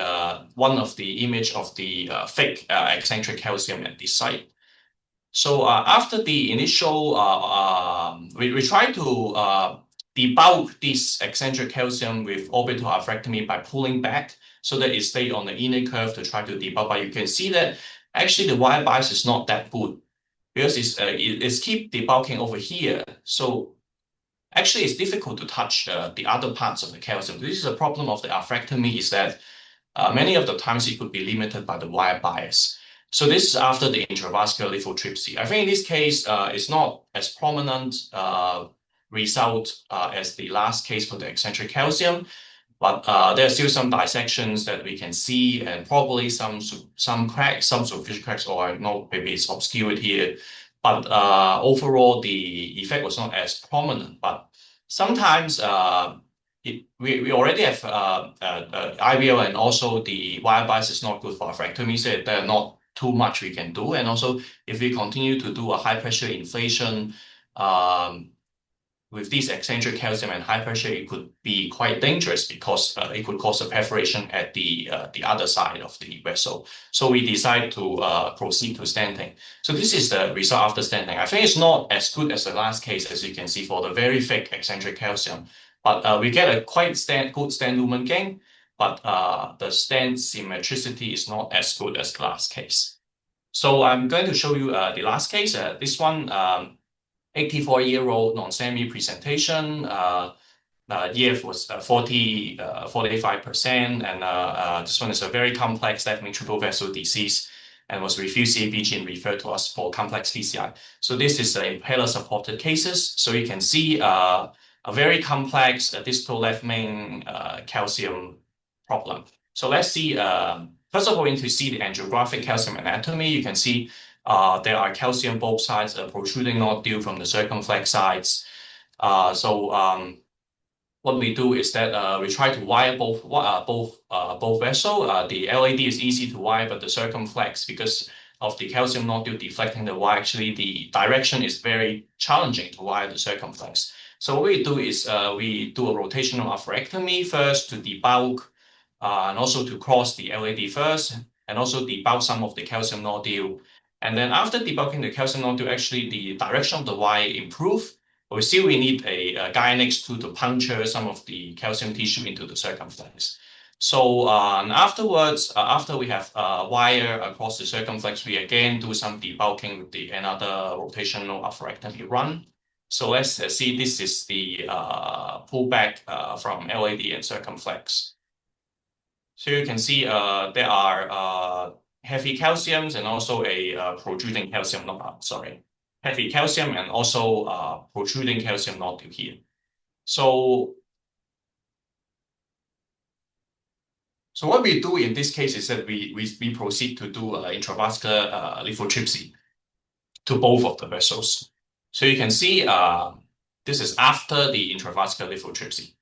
one of the image of the thick eccentric calcium at this site. So after the initial, we try to debulk this eccentric calcium with orbital atherectomy by pulling back so that it stays on the inner curve to try to debulk. But you can see that actually the wire bias is not that good, because it's keep debulking over here. So actually it's difficult to touch the other parts of the calcium. This is a problem of the atherectomy, is that many of the times it could be limited by the wire bias. So this is after the intravascular lithotripsy. I think in this case, it's not as prominent result as the last case for the eccentric calcium, but there are still some dissections that we can see, and probably some cracks, some superficial cracks, or no, maybe it's obscured here. But overall, the effect was not as prominent. But sometimes we already have IVL, and also the wire bias is not good for atherectomy, so there are not too much we can do. And also, if we continue to do a high pressure inflation with this eccentric calcium and high pressure, it could be quite dangerous, because it could cause a perforation at the other side of the vessel. So we decide to proceed to stenting. So this is the result after stenting. I think it's not as good as the last case, as you can see, for the very thick eccentric calcium. But we get a quite good stent lumen gain, but the stent symmetricity is not as good as the last case. So I'm going to show you the last case. This one, 84-year-old non-STEMI presentation. EF was 45%, and this one is a very complex left-main triple vessel disease, and was refused CABG and referred to us for complex PCI. So this is a impaler-supported cases. So you can see a very complex distal left main calcium problem. So let's see, first of all, we need to see the angiographic calcium anatomy. You can see there are calcium both sides, protruding nodule from the circumflex sides. What we do is that we try to wire both vessels. The LAD is easy to wire, but the circumflex, because of the calcium nodule deflecting the wire, actually the direction is very challenging to wire the circumflex. So what we do is we do a rotational atherectomy first to debulk, and also to cross the LAD first, and also debulk some of the calcium nodule. And then after debulking the calcium nodule, actually the direction of the wire improve. But still we need a Gynex tool to puncture some of the calcium tissue into the circumflex. So afterwards, after we have wire across the circumflex, we again do some debulking with another rotational atherectomy run. So let's see, this is the pullback from LAD and circumflex. So you can see there are heavy calciums and also a protruding calcium, sorry. heavy calcium and also protruding calcium nodule here. So what we do in this case is that we proceed to do intravascular lithotripsy to both of the vessels. So you can see this is after the intravascular lithotripsy.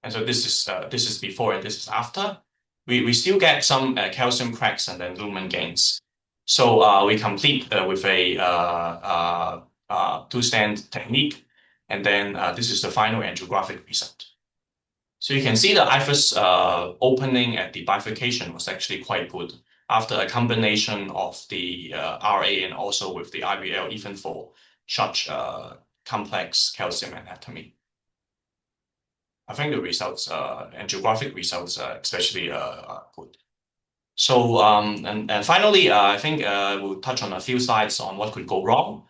And so this is before and this is after. We still get some calcium cracks and then lumen gains. So we complete with a two-stand technique, and then this is the final angiographic result. So you can see the IVUS opening at the bifurcation was actually quite good after a combination of the RA and also with the IVL, even for such complex calcium anatomy. I think the results, angiographic results, especially good. So and finally, I think we'll touch on a few slides on what could go wrong.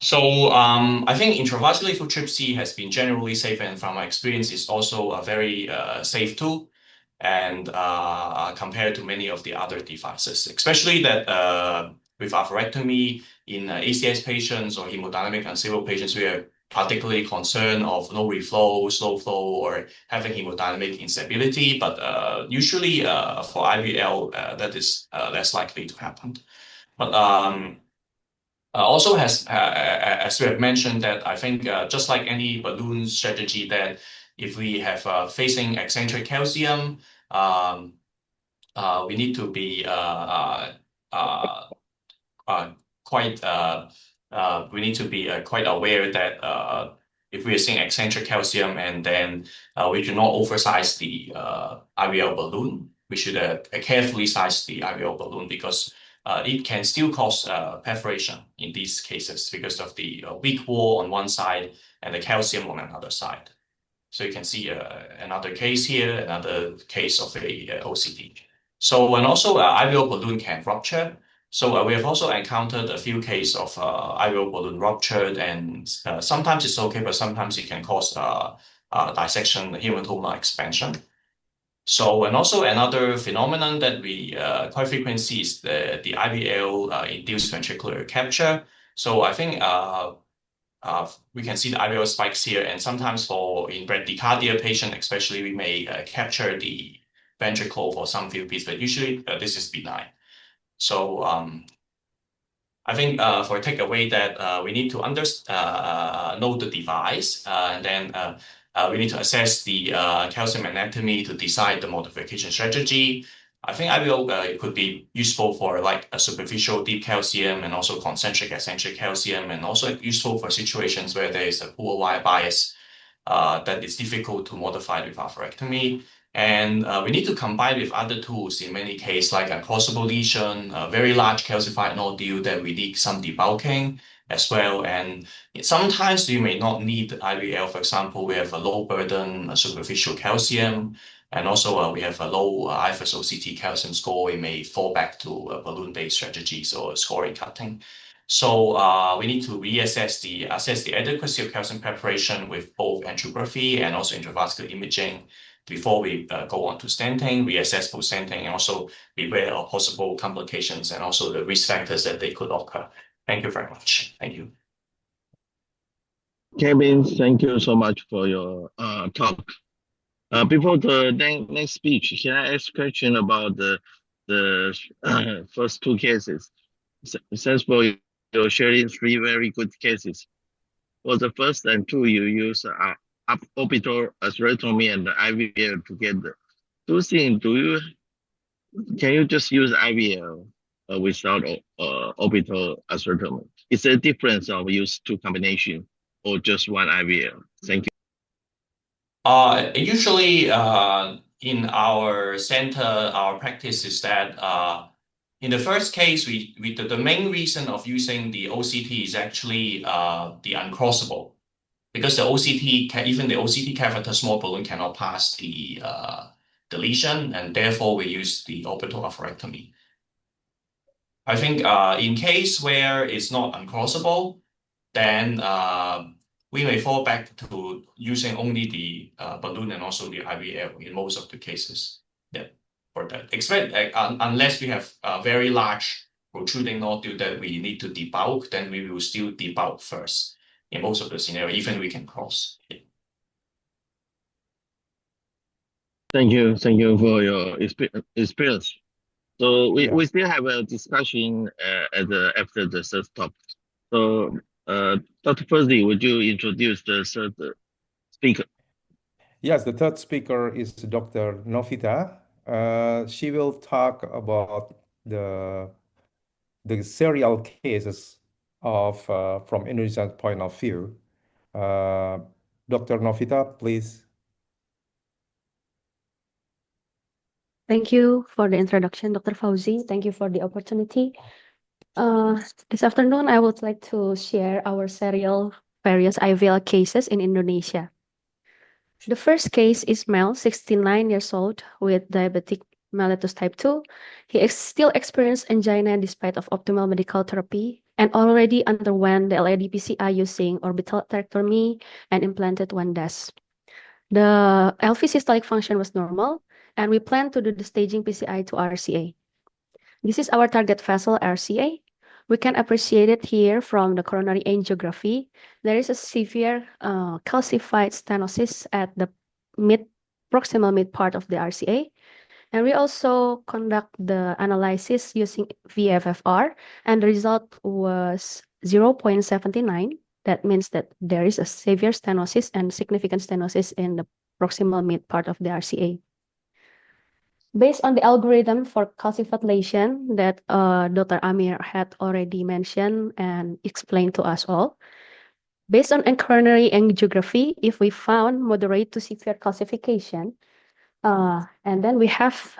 So I think intravascular lithotripsy has been generally safe, and from my experience, is also a very safe tool, and compared to many of the other devices, especially that with atherectomy in ACS patients or hemodynamic unstable patients, we are particularly concerned of no reflow, slow flow, or having hemodynamic instability. But usually for IVL, that is less likely to happen. But also as we have mentioned, that I think just like any balloon strategy, that if we have facing eccentric calcium, we need to be quite aware that if we are seeing eccentric calcium and then we do not oversize the IVL balloon, we should carefully size the IVL balloon, because it can still cause perforation in these cases because of the weak wall on one side and the calcium on another side. So you can see another case here, another case of a OCT. So, and also IVL balloon can rupture. So we have also encountered a few cases of IVL balloon ruptured, and sometimes it's okay, but sometimes it can cause dissection, hematoma expansion. So, and also another phenomenon that we quite frequently see is the IVL induced ventricular capture. So I think we can see the IVL spikes here, and sometimes in bradycardia patient especially, we may capture the ventricle for some few beats, but usually this is benign. So I think for a takeaway that we need to know the device, and then we need to assess the calcium anatomy to decide the modification strategy. I think IVL could be useful for like a superficial deep calcium and also concentric eccentric calcium, and also useful for situations where there is a poor wire bias that is difficult to modify with atherectomy. And we need to combine with other tools in many cases, like a crossable lesion, a very large calcified nodule that we need some debulking as well. And sometimes you may not need IVL. For example, we have a low burden superficial calcium, and also we have a low IVUS OCT calcium score. We may fall back to balloon-based strategies or scoring cutting. So we need to assess the adequacy of calcium preparation with both angiography and also intravascular imaging before we go on to stenting. We assess post-stenting and also beware of possible complications and also the risk factors that they could occur. Thank you very much. Thank you. Kevin, thank you so much for your talk. Before the next speech, can I ask a question about the first two cases? Thanks for your sharing three very good cases. For the first and two, you use orbital atherectomy and IVL together. Can you just use IVL without orbital atherectomy? Is there a difference of use two combination or just one IVL? Thank you. Usually in our center, our practice is that in the first case, the main reason of using the OCT is actually the uncrossable, because the OCT, even the OCT catheter small balloon cannot pass the lesion, and therefore we use the orbital atherectomy. I think in case where it's not uncrossable, then we may fall back to using only the balloon and also the IVL in most of the cases. Yeah, for that. Unless we have a very large protruding nodule that we need to debulk, then we will still debulk first in most of the scenario, even we can cross. Yeah. Thank you for your experience. So we still have a discussion after the third topic. So Dr. Fauzi, would you introduce the third speaker? Yes, the third speaker is Dr. Novita. She will talk about the serial cases of from Indonesian point of view. Dr. Novita, please. Thank you for the introduction, Dr. Fauzi. Thank you for the opportunity. This afternoon, I would like to share our serial various IVL cases in Indonesia. The first case is male, 69 years old, with diabetic mellitus type 2. He still experienced angina despite of optimal medical therapy and already underwent the LAD PCI using orbital atherectomy and implanted one DAS. The LV systolic function was normal, and we plan to do the staging PCI to RCA. This is our target vessel RCA. We can appreciate it here from the coronary angiography. There is a severe calcified stenosis at the proximal mid part of the RCA. And we also conduct the analysis using VFFR, and the result was 0.79. That means that there is a severe stenosis and significant stenosis in the proximal mid part of the RCA. Based on the algorithm for calcified lesion that Dr. Amir had already mentioned and explained to us all, based on coronary angiography, if we found moderate to severe calcification, and then we have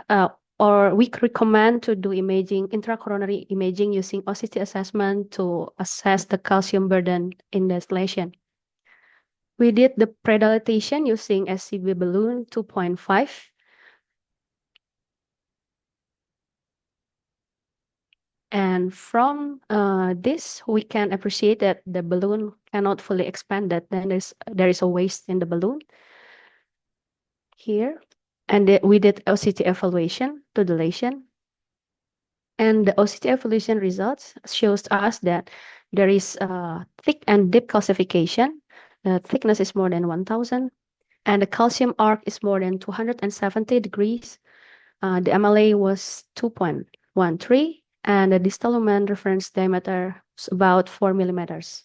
or we recommend to do intracoronary imaging using OCT assessment to assess the calcium burden in the lesion. We did the predilatation using SCB balloon 2.5. And from this, we can appreciate that the balloon cannot fully expand, that then there is a waste in the balloon here. And we did OCT evaluation to the lesion. And the OCT evaluation results shows us that there is thick and deep calcification. The thickness is more than 1,000. And the calcium arc is more than 270 degrees. The MLA was 2.13. And the distal lumen reference diameter is about 4 millimeters.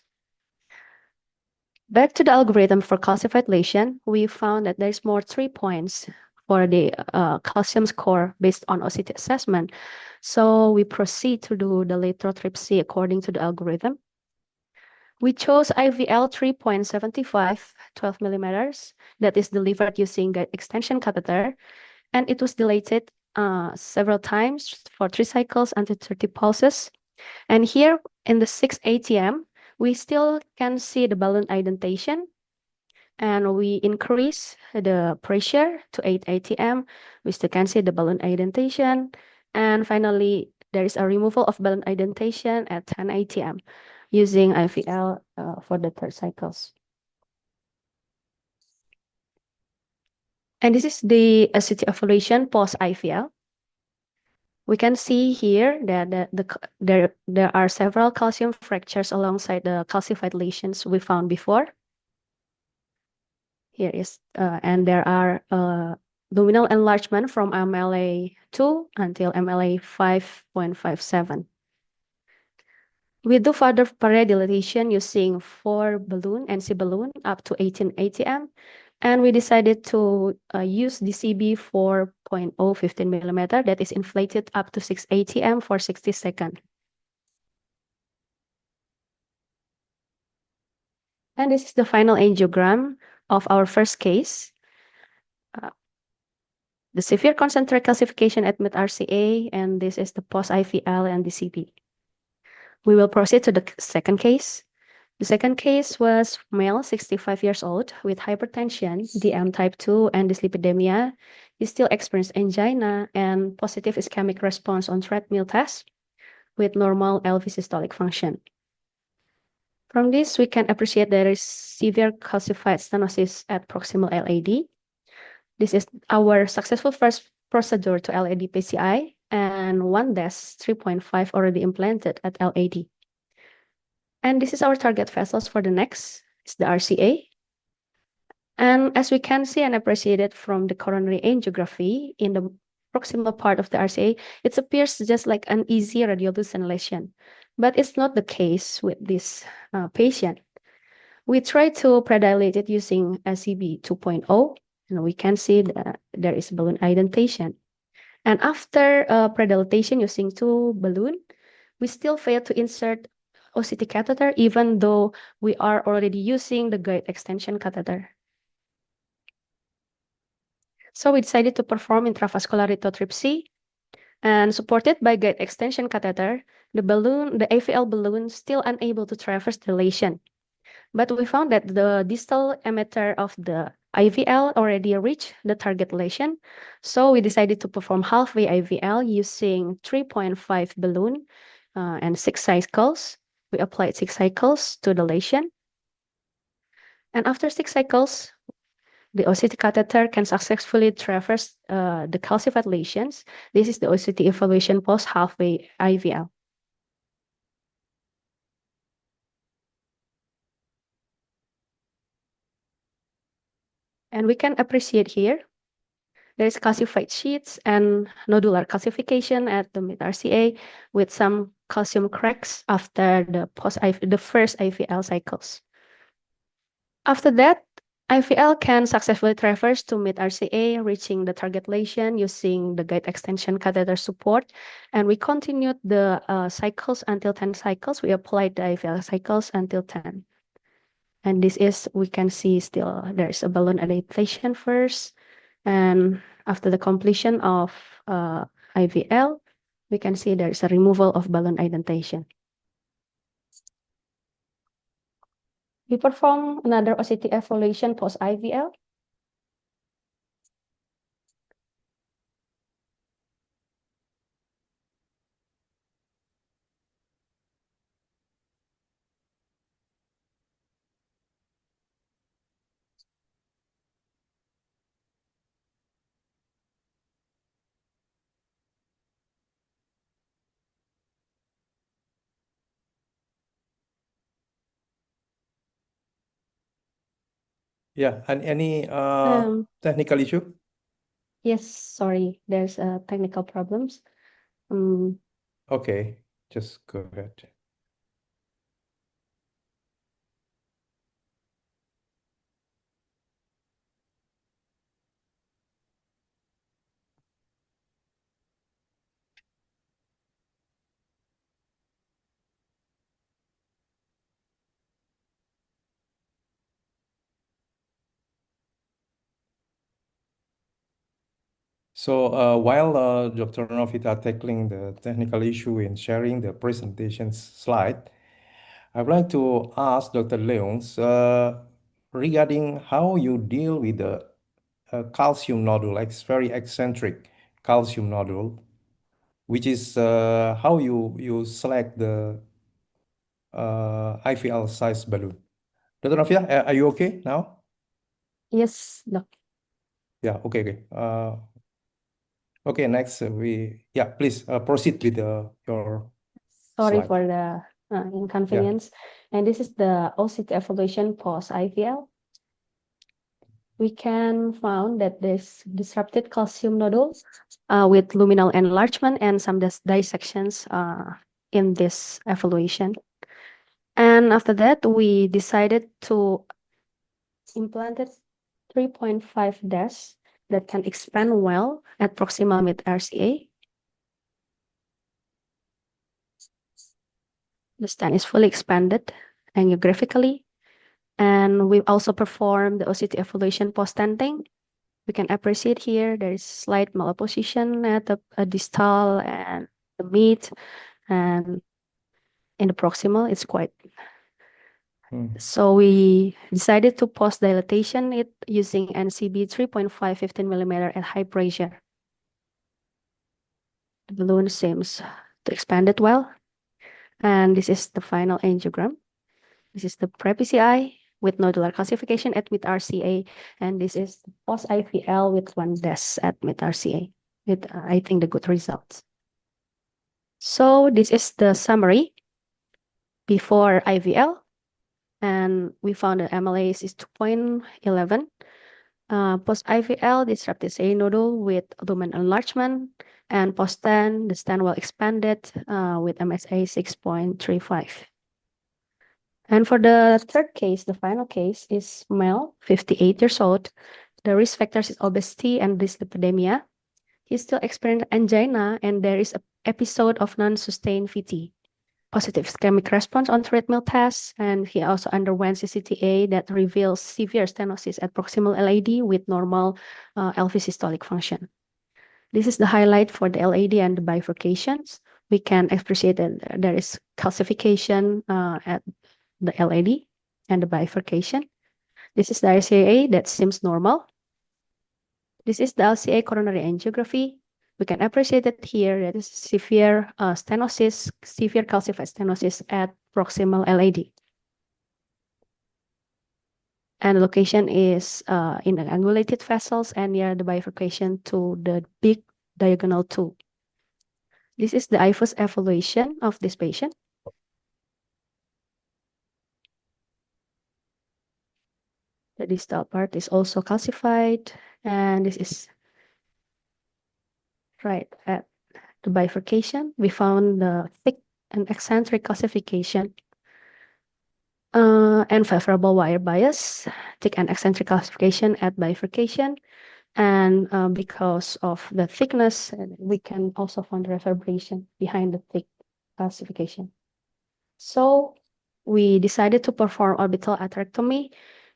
Back to the algorithm for calcified lesion, we found that there's more 3 points for the calcium score based on OCT assessment. So we proceed to do the lithotripsy according to the algorithm. We chose IVL 3.75, 12 millimeters, that is delivered using the extension catheter, and it was dilated several times for 3 cycles until 30 pulses. And here in the 6 ATM, we still can see the balloon indentation, and we increase the pressure to 8 ATM. We still can see the balloon indentation. And finally, there is a removal of balloon indentation at 10 ATM using IVL for the 3rd cycles. And this is the OCT evaluation post-IVL. We can see here that there are several calcium fractures alongside the calcified lesions we found before. Here is, and there are luminal enlargement from MLA 2 until MLA 5.57. We do further predilatation using 4 balloon, NC balloon, up to 18 ATM. And we decided to use DCB 4.015 millimeter that is inflated up to 6 ATM for 60 seconds. And this is the final angiogram of our first case. The severe concentric calcification at mid RCA, and this is the post-IVL and DCB. We will proceed to the second case. The second case was male, 65 years old, with hypertension, DM type 2, and dyslipidemia. He still experienced angina and positive ischemic response on treadmill test with normal LV systolic function. From this, we can appreciate there is severe calcified stenosis at proximal LAD. This is our successful first procedure to LAD PCI, and one DES 3.5 already implanted at LAD. And this is our target vessels for the next, is the RCA. And as we can see and appreciate it from the coronary angiography in the proximal part of the RCA, it appears just like an easy radiolucent lesion, but it's not the case with this patient. We try to predilate it using SCB 2.0, and we can see that there is balloon indentation. And after predilatation using two balloon, we still fail to insert OCT catheter, even though we are already using the guide extension catheter. So we decided to perform intravascular lithotripsy, and supported by guide extension catheter, the AVL balloon still unable to traverse the lesion. But we found that the distal emitter of the IVL already reached the target lesion. So we decided to perform halfway IVL using 3.5 balloon and 6 cycles. We applied 6 cycles to the lesion. And after 6 cycles, the OCT catheter can successfully traverse the calcified lesions. This is the OCT evaluation post halfway IVL. And we can appreciate here, there is calcified sheets and nodular calcification at the mid-RCA with some calcium cracks after the first IVL cycles. After that, IVL can successfully traverse to mid-RCA, reaching the target lesion using the guide extension catheter support. And we continued the cycles until 10 cycles. We applied the IVL cycles until 10. And this is, we can see still there's a balloon adaptation first. And after the completion of IVL, we can see there's a removal of balloon indentation. We perform another OCT evaluation post-IVL. Yeah, and any technical issue? Yes, sorry, there's technical problems. Okay, just go ahead. So while Dr. Novita tackling the technical issue in sharing the presentation slide, I would like to ask Dr. Leung regarding how you deal with the calcium nodule, very eccentric calcium nodule, which is how you select the IVL size balloon. Dr. Novita, are you okay now? Yes, Doc. Yeah, okay. Okay, next please proceed with your Sorry slide. for the inconvenience. And this is the OCT evaluation post-IVL. We can found that this disrupted calcium nodules with luminal enlargement and some dissections in this evaluation. And after that, we decided to implant 3.5 DES that can expand well at proximal mid-RCA. The stent is fully expanded angiographically. And we also perform the OCT evaluation post-stenting. We can appreciate here there is slight malposition at the distal and the mid, and in the proximal it's quite. So we decided to post dilatation it using NCB 3.5 15 millimeter at high pressure. The balloon seems to expand it well, and this is the final angiogram. This is the pre-PCI with nodular calcification at mid RCA, and this is post-IVL with 1 DES at mid RCA with, I think, the good results. So this is the summary before IVL, and we found the MLA is 2.11. Post-IVL, disrupted A nodule with lumen enlargement, and post-10, the stent well expanded with MSA 6.35. And for the third case, the final case is male, 58 years old. The risk factors is obesity and dyslipidemia. He still experienced angina, and there is an episode of non-sustained VT. Positive ischemic response on treadmill tests, and he also underwent CCTA that reveals severe stenosis at proximal LAD with normal LV systolic function. This is the highlight for the LAD and the bifurcations. We can appreciate that there is calcification at the LAD and the bifurcation. This is the RCA that seems normal. This is the LCA coronary angiography. We can appreciate it here that is severe stenosis, severe calcified stenosis at proximal LAD. And the location is in the angulated vessels and near the bifurcation to the big diagonal tube. This is the IVUS evaluation of this patient. The distal part is also calcified, and this is right at the bifurcation. We found the thick and eccentric calcification and favorable wire bias, thick and eccentric calcification at bifurcation. And because of the thickness, we can also find reverberation behind the thick calcification. So we decided to perform orbital atherectomy,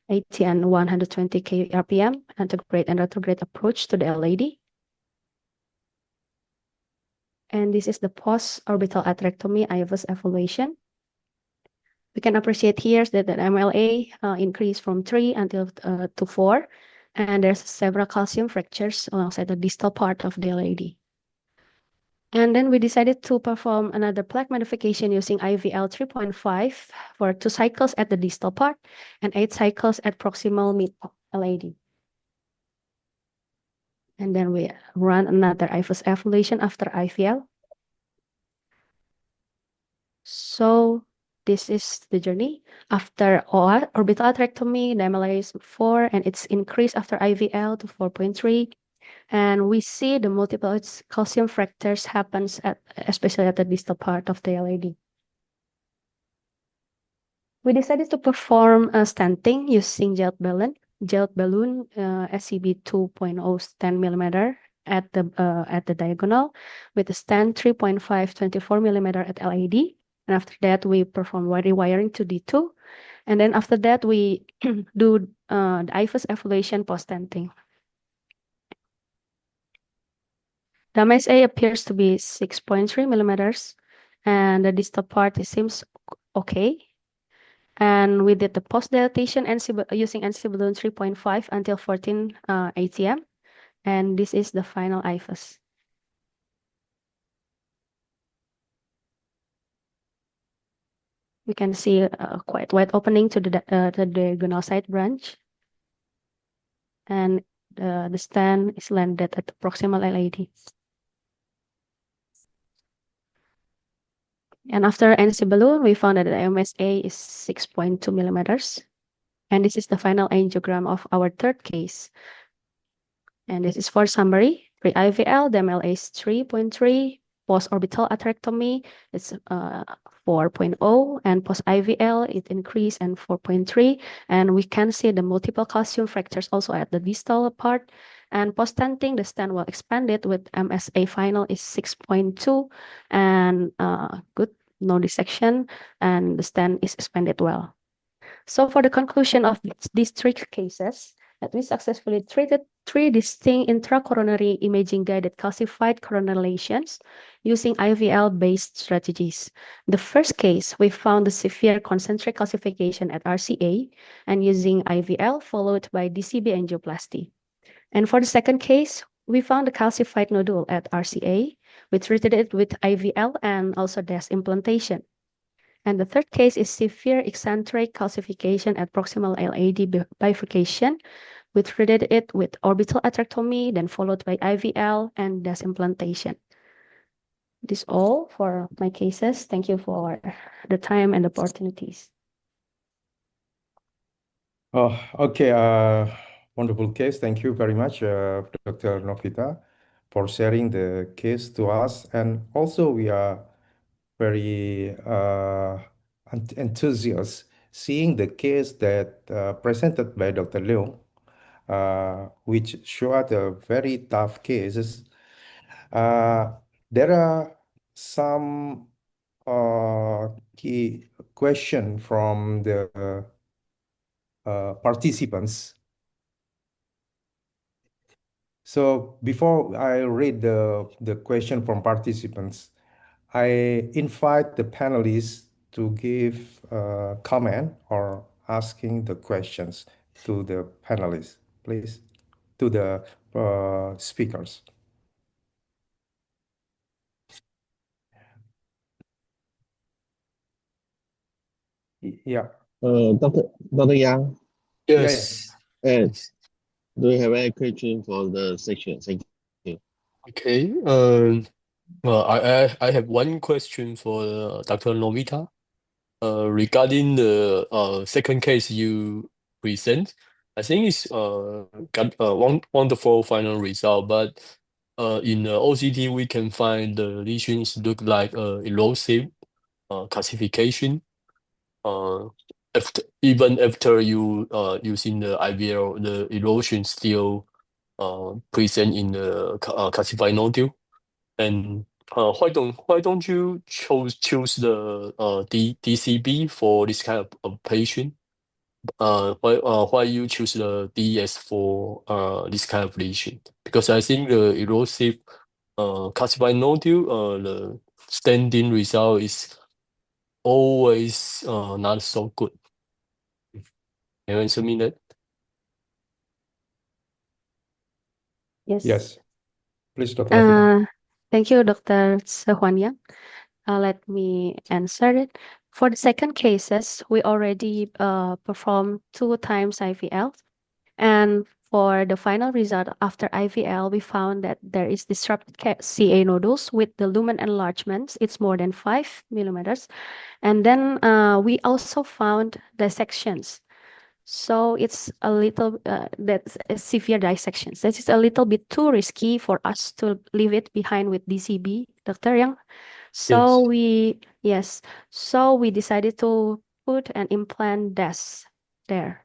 ATN 120 kRPM, antegrade and retrograde approach to the LAD. And this is the post-orbital atherectomy IVUS evaluation. We can appreciate here that the MLA increased from 3 until to 4, and there's several calcium fractures alongside the distal part of the LAD. And then we decided to perform another plaque modification using IVL 3.5 for 2 cycles at the distal part and 8 cycles at proximal mid LAD. And then we run another IVUS evaluation after IVL. So this is the journey. After orbital atherectomy, the MLA is 4, and it's increased after IVL to 4.3. And we see the multiple calcium fractures happens especially at the distal part of the LAD. We decided to perform a stenting using gel balloon SCB 2.0 10 mm at the diagonal with a stent 3.5 24 mm at LAD. And after that, we perform rewiring to D2. And then after that, we do the IVUS evaluation post-stenting. The MSA appears to be 6.3 mm, and the distal part seems okay. And we did the post-dilatation using NC balloon 3.5 until 14 ATM. And this is the final IVUS. We can see a quite wide opening to the diagonal side branch. And the stent is landed at the proximal LAD. And after NC balloon, we found that the MSA is 6.2 mm. And this is the final angiogram of our third case. And this is for summary. Pre-IVL, the MLA is 3.3. Post-orbital atherectomy, it's 4.0. And post-IVL, it increased and 4.3. And we can see the multiple calcium fractures also at the distal part. And post-stenting, the stent well expanded with MSA final is 6.2 and good, no dissection, and the stent is expanded well. So for the conclusion of these 3 cases, that we successfully treated 3 distinct intracoronary imaging-guided calcified coronary lesions using IVL-based strategies. The first case, we found the severe concentric calcification at RCA and using IVL followed by DCB angioplasty. And for the second case, we found a calcified nodule at RCA. We treated it with IVL and also DES implantation. And the third case is severe eccentric calcification at proximal LAD bifurcation. We treated it with orbital atherectomy, then followed by IVL and DAS implantation. This is all for my cases. Thank you for the time and opportunities. Oh, okay. Wonderful case. Thank you very much, Dr. Novita, for sharing the case to us. And also, we are very enthusiastic seeing the case that presented by Dr. Leung, which showed a very tough cases. There are some key question from the participants. So before I read the question from participants, I invite the panelists to give comment or asking the questions to the panelists, please, to the speakers. Yeah. Dr. Yang, Yes. do you have any question for the section? Thank you. Okay. Well, I have one question for Dr. Novita. Regarding the second case you present, I think it's got a wonderful final result, but in the OCT we can find the lesions look like erosive calcification. Even after you using the IVL, the erosion still present in the calcified nodule. And why don't you choose the DCB for this kind of patient? Why you choose the DS for this kind of lesion? Because I think the erosive calcified nodule, the standing result is always not so good. Can you answer me that? Yes. Yes. Please, Dr. Novita. Thank you, Dr. Tse-Hsuan Yang. Let me answer it. For the second cases, we already performed 2 times IVL. And for the final result after IVL, we found that there is disrupted CA nodules with the lumen enlargements. It's more than 5 millimeters. And then we also found dissections. So it's a little that's a severe dissections. That is a little bit too risky for us to leave it behind with DCB, Dr. Yang. So we decided to put an implant DAS there.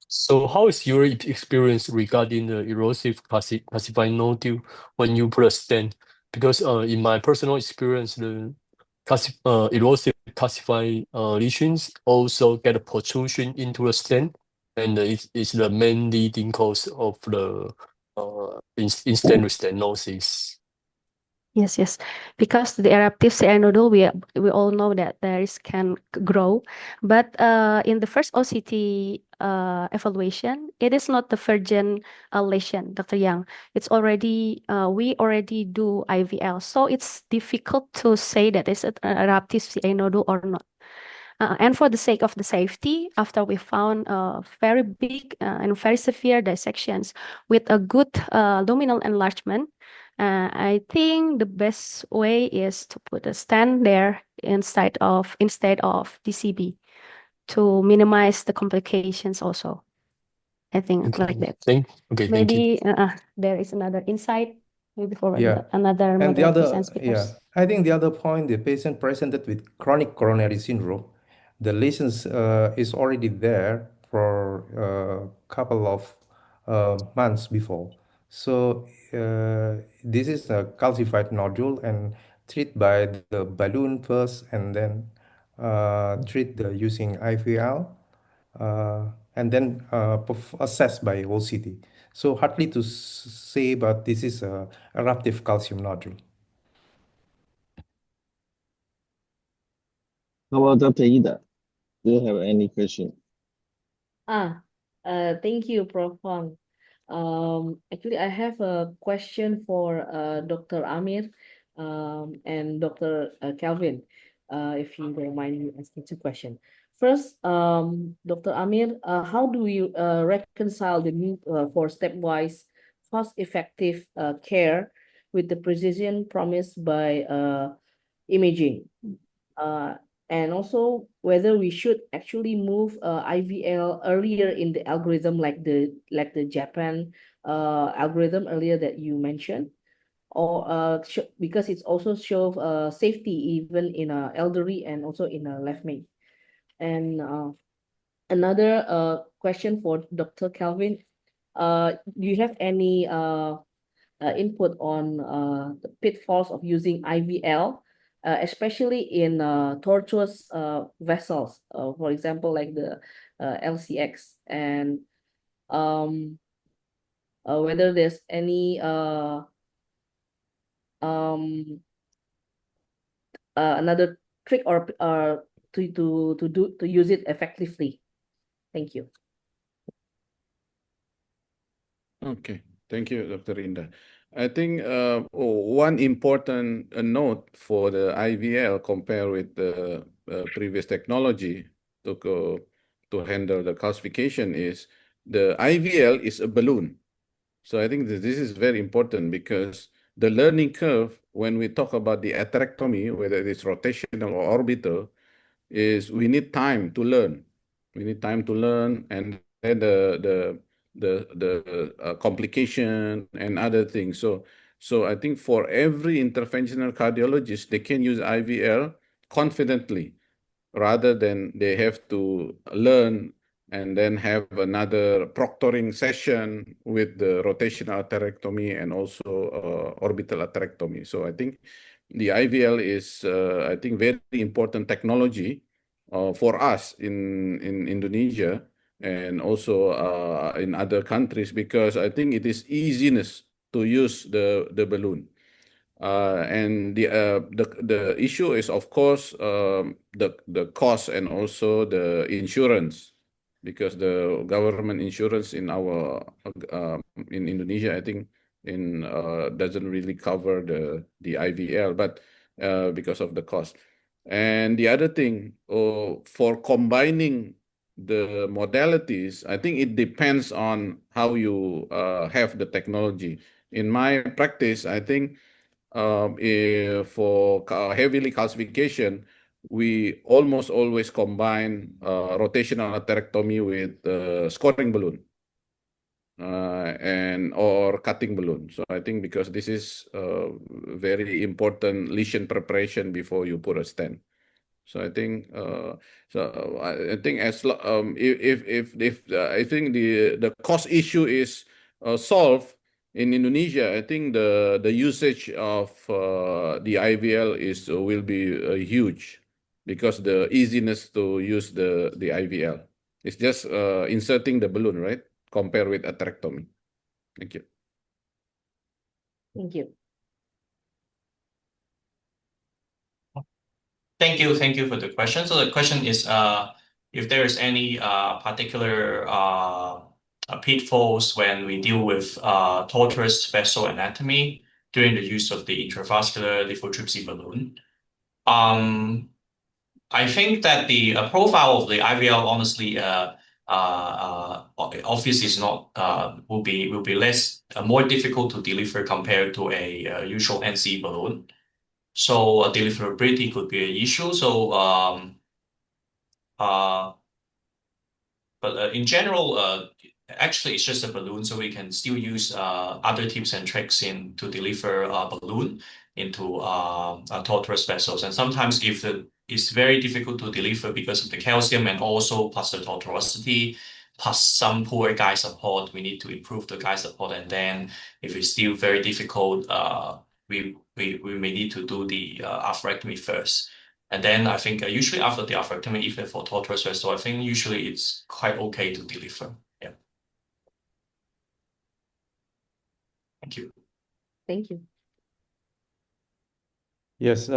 So how is your experience regarding the erosive calcified nodule when you put a stent? Because in my personal experience, the erosive calcified lesions also get a protrusion into a stent, and it's the main leading cause of the in-stent stenosis. Yes. Because the eruptive CA nodule, we all know that there can grow, but in the first OCT evaluation, it is not the virgin lesion, Dr. Yang. It's already we already do IVL, so it's difficult to say that it's an eruptive CA nodule or not. And for the sake of the safety, after we found very big and very severe dissections with a good luminal enlargement, I think the best way is to put a stent there instead of DCB to minimize the complications also. I think like that. Thank you. Maybe there is another insight, maybe for another And the moderators other, and speakers. I think the other point, the patient presented with chronic coronary syndrome, the lesions is already there for a couple of months before. So this is a calcified nodule and treat by the balloon first and then treat using IVL and then assessed by OCT. So hardly to say, but this is a eruptive calcium nodule. How about Dr. Ida? Do you have any question? Thank you, Prof. Huang. Actually, I have a question for Dr. Amir and Dr. Kelvin. if you don't mind me asking two questions. First, Dr. Amir, how do you reconcile the need for stepwise, cost-effective care with the precision promised by imaging? And also whether we should actually move IVL earlier in the algorithm, like the Japan algorithm earlier that you mentioned, or because it also shows safety even in elderly and also in left main. And another question for Dr. Calvin, do you have any input on the pitfalls of using IVL, especially in tortuous vessels, for example, like the LCX, and whether there's any another trick or to use it effectively. Thank you. Okay, thank you, Dr. Indah. I think one important note for the IVL compared with the previous technology to handle the calcification is the IVL is a balloon. So I think that this is very important because the learning curve, when we talk about the atherectomy, whether it's rotational or orbital, is we need time to learn. We need time to learn, and then the complication and other things. So I think for every interventional cardiologist, they can use IVL confidently rather than they have to learn and then have another proctoring session with the rotational atherectomy and also orbital atherectomy. So I think the IVL is, I think, very important technology for us in Indonesia and also in other countries, because I think it is easiness to use the balloon. And the issue is, of course, the cost and also the insurance, because the government insurance in our in Indonesia, I think, doesn't really cover the IVL, but because of the cost. And the other thing, for combining the modalities, I think it depends on how you have the technology. In my practice, I think for heavily calcification, we almost always combine rotational atherectomy with scoring balloon or cutting balloon. So I think because this is very important lesion preparation before you put a stent. So I think I think if I think the cost issue is solved in Indonesia, I think the usage of the IVL will be huge, because the easiness to use the IVL. It's just inserting the balloon, right? Compared with atherectomy. Thank you. Thank you. Thank you for the question. So the question is, if there is any particular pitfalls when we deal with tortuous vessel anatomy during the use of the intravascular lithotripsy balloon. I think that the profile of the IVL, honestly, obviously is not will be less more difficult to deliver compared to a usual NC balloon. So deliverability could be an issue. So but in general, actually it's just a balloon, so we can still use other tips and tricks to deliver a balloon into tortuous vessels. And sometimes if it's very difficult to deliver because of the calcium and also plus the tortuosity, plus some poor guide support, we need to improve the guide support. And then if it's still very difficult, we may need to do the atherectomy first. And then I think usually after the atherectomy, even for tortuous vessel, I think usually it's quite okay to deliver. Yeah. Thank you. Thank you. Yes.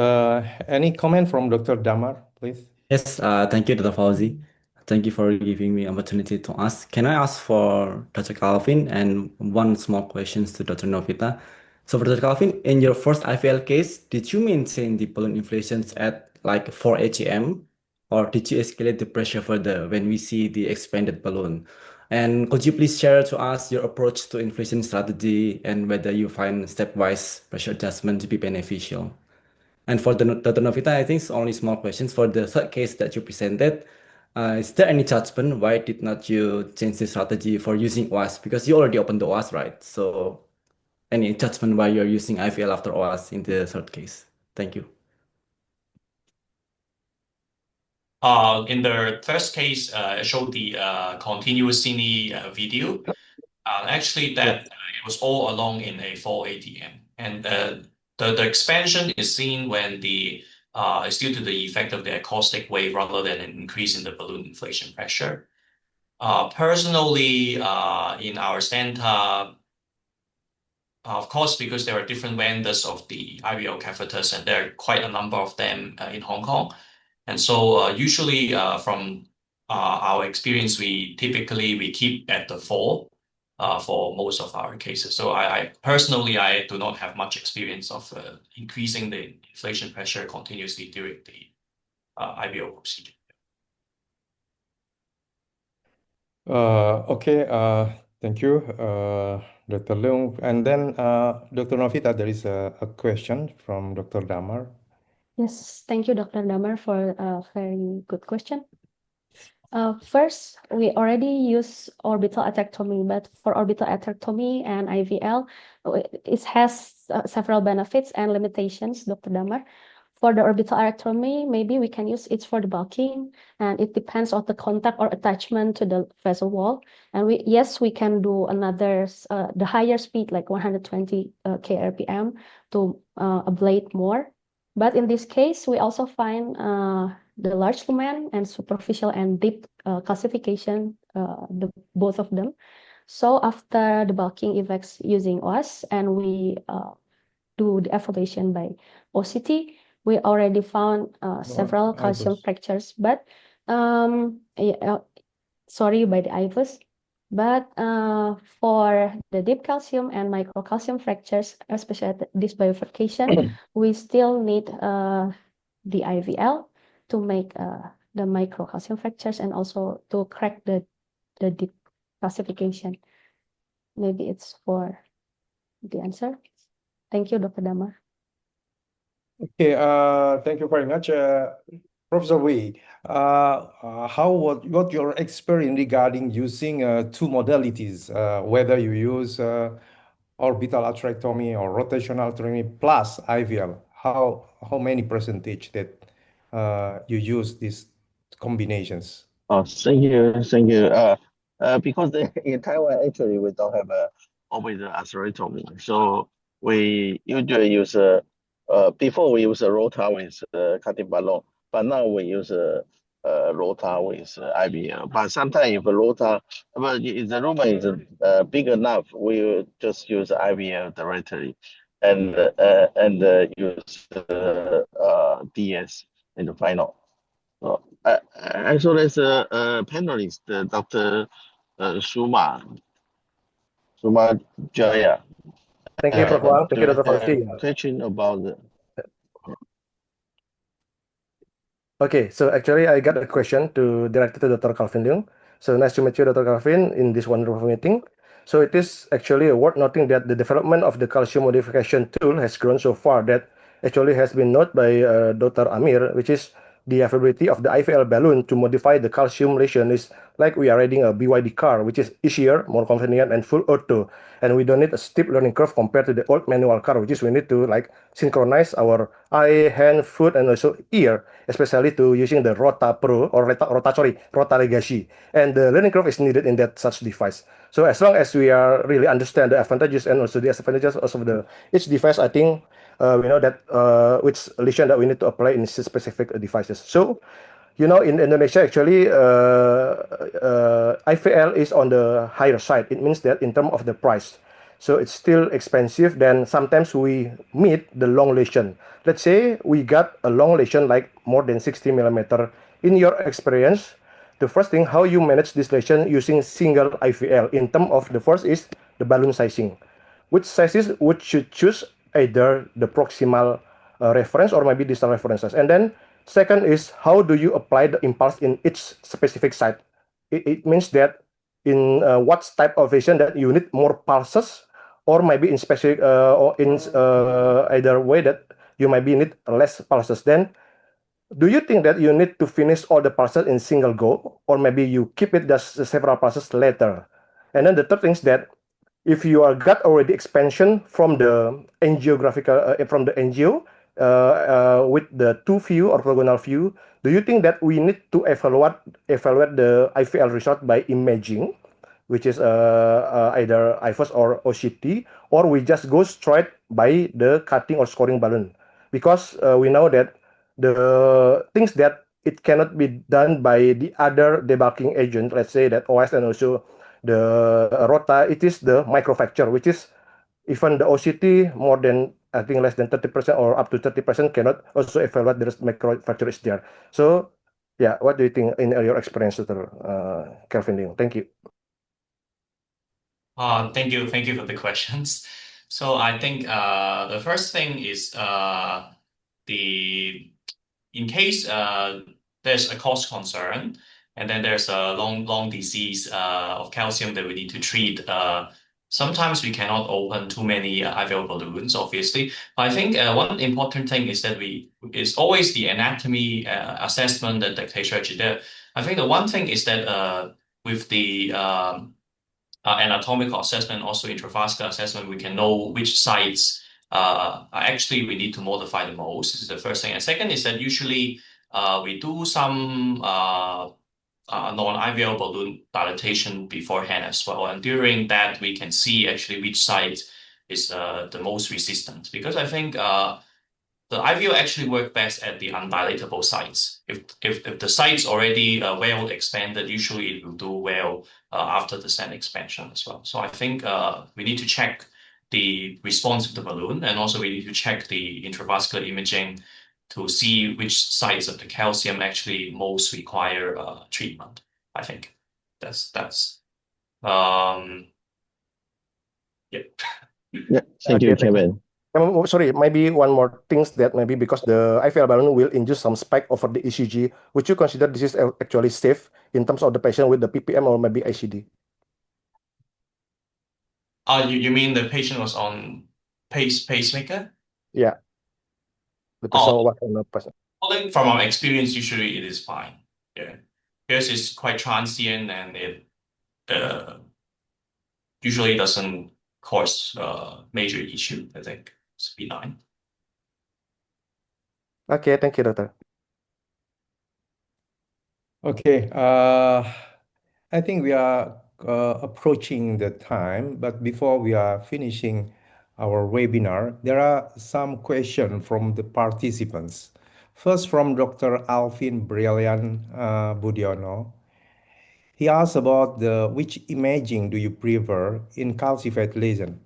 Any comment from Dr. Damar, please? Yes, thank you, Dr. Fauzi. Thank you for giving me opportunity to ask. Can I ask for Dr. Calvin and one small questions to Dr. Novita? So for Dr. Calvin, in your first IVL case, did you maintain the balloon inflations at like 4 atm, or did you escalate the pressure further when we see the expanded balloon? And could you please share to us your approach to inflation strategy and whether you find stepwise pressure adjustment to be beneficial? And for Dr. Novita, I think it's only small questions. For the third case that you presented, is there any judgment why did not you change the strategy for using OAS? Because you already opened the OAS, right? So any judgment why you're using IVL after OAS in the third case? Thank you. In the first case, I showed the continuous cine video. Actually, that it was all along in a 4 ATM, and the expansion is seen when it's due to the effect of the acoustic wave rather than an increase in the balloon inflation pressure. Personally, in our center, of course, because there are different vendors of the IVL catheters, and there are quite a number of them in Hong Kong. And so usually from our experience, we typically keep at the 4 for most of our cases. So I personally do not have much experience of increasing the inflation pressure continuously during the IVL procedure. Okay, thank you, Dr. Leung. And then, Dr. Novita, there is a question from Dr. Damar. Yes, thank you, Dr. Damar, for a very good question. First, we already use orbital atherectomy, but for orbital atherectomy and IVL, it has several benefits and limitations, Dr. Damar. For the orbital atherectomy, maybe we can use it for the bulking, and it depends on the contact or attachment to the vessel wall. And we can do another, the higher speed, like 120 kRPM to ablate more. But in this case, we also find the large lumen and superficial and deep calcification, both of them. So after the bulking effects using OAS, and we do the evaluation by OCT, we already found several calcium fractures, but sorry, by the IVUS. But for the deep calcium and microcalcium fractures, especially at this bifurcation, we still need the IVL to make the microcalcium fractures and also to crack the deep calcification. Maybe it's for the answer. Thank you, Dr. Damar. Okay, thank you very much, Professor Wei. What your experience regarding using two modalities, whether you use orbital atherectomy or rotational atherectomy plus IVL? How many percentage that you use these combinations? Oh, thank you, thank you. Because in Taiwan, actually, we don't have a orbital atherectomy, so we usually use before we use a rota with cutting balloon, but now we use a rota with IVL. But sometimes if a rota, but if the lumen is big enough, we will just use IVL directly, and use DS in the final. So I saw there's a panelist, Dr. Sumajaya. Thank you, Prof. Huang. Thank you, Dr. Fauzi. Question about the. Okay, so actually I got a question to direct to Dr. Calvin Leung. So nice to meet you, Dr. Calvin, in this wonderful meeting. So it is actually worth noting that the development of the calcium modification tool has grown so far that actually has been noted by Dr. Amir, which is the availability of the IVL balloon to modify the calcium lesion is like we are riding a BYD car, which is easier, more convenient, and full auto. And we don't need a steep learning curve compared to the old manual car, which is we need to like synchronize our eye, hand, foot, and also ear, especially to using the Rota Pro or Rota Legacy. And the learning curve is needed in that such device. So as long as we are really understand the advantages and also the disadvantages of each device, I think we know that which lesion that we need to apply in specific devices. So, you know, in Indonesia, actually, IVL is on the higher side. It means that in terms of the price, so it's still expensive. Then sometimes we meet the long lesion. Let's say we got a long lesion like more than 60 millimeter. In your experience, the first thing, how you manage this lesion using single IVL in terms of the first is the balloon sizing. Which sizes would you choose, either the proximal reference or maybe distal references? And then Second is, how do you apply the impulse in each specific site? It means that in what type of lesion that you need more pulses, or maybe in specific or in either way that you maybe need less pulses. Then do you think that you need to finish all the pulses in single go, or maybe you keep it just several pulses later? And then the third thing is that if you are got already expansion from the angiographical from the angio with the two view or orthogonal view, do you think that we need to evaluate the IVL result by imaging, which is either IVUS or OCT, or we just go straight by the cutting or scoring balloon? Because we know that the things that it cannot be done by the other debulking agent, let's say that OS and also the rota, it is the microfracture, which is even the OCT more than, I think, less than 30% or up to 30% cannot also evaluate the microfracture is there. So yeah, what do you think in your experience, Dr. Kelvin Leung? Thank you. Thank you for the questions. So I think the first thing is in case there's a cost concern, and then there's a long disease of calcium that we need to treat. Sometimes we cannot open too many IVL balloons, obviously. I think one important thing is that it's always the anatomy assessment that dictates strategy there. I think the one thing is that with the anatomical assessment, also intravascular assessment, we can know which sites actually we need to modify the most. This is the first thing. And second is that usually we do some non-IVL balloon dilatation beforehand as well. And during that, we can see actually which site is the most resistant. Because I think the IVL actually work best at the undilatable sites. If the site's already well expanded, usually it will do well after the stent expansion as well. So I think we need to check the response of the balloon, and also we need to check the intravascular imaging to see which sites of the calcium actually most require treatment. I think that's yeah. Yeah, thank you, Kevin. Sorry, maybe one more things that maybe because the IVL balloon will induce some spike over the ECG, would you consider this is actually safe in terms of the patient with the PPM or maybe ICD? You mean the patient was on pacemaker? Yeah. The person was on the patient. I think from our experience, usually it is fine. Yeah. Because it's quite transient and it usually doesn't cause major issue. I think it's benign. Okay, thank you, doctor. Okay, I think we are approaching the time, but before we are finishing our webinar, there are some questions from the participants. First, from Dr. Alvin Brilliant Budiono. He asked about which imaging do you prefer in calcified lesion,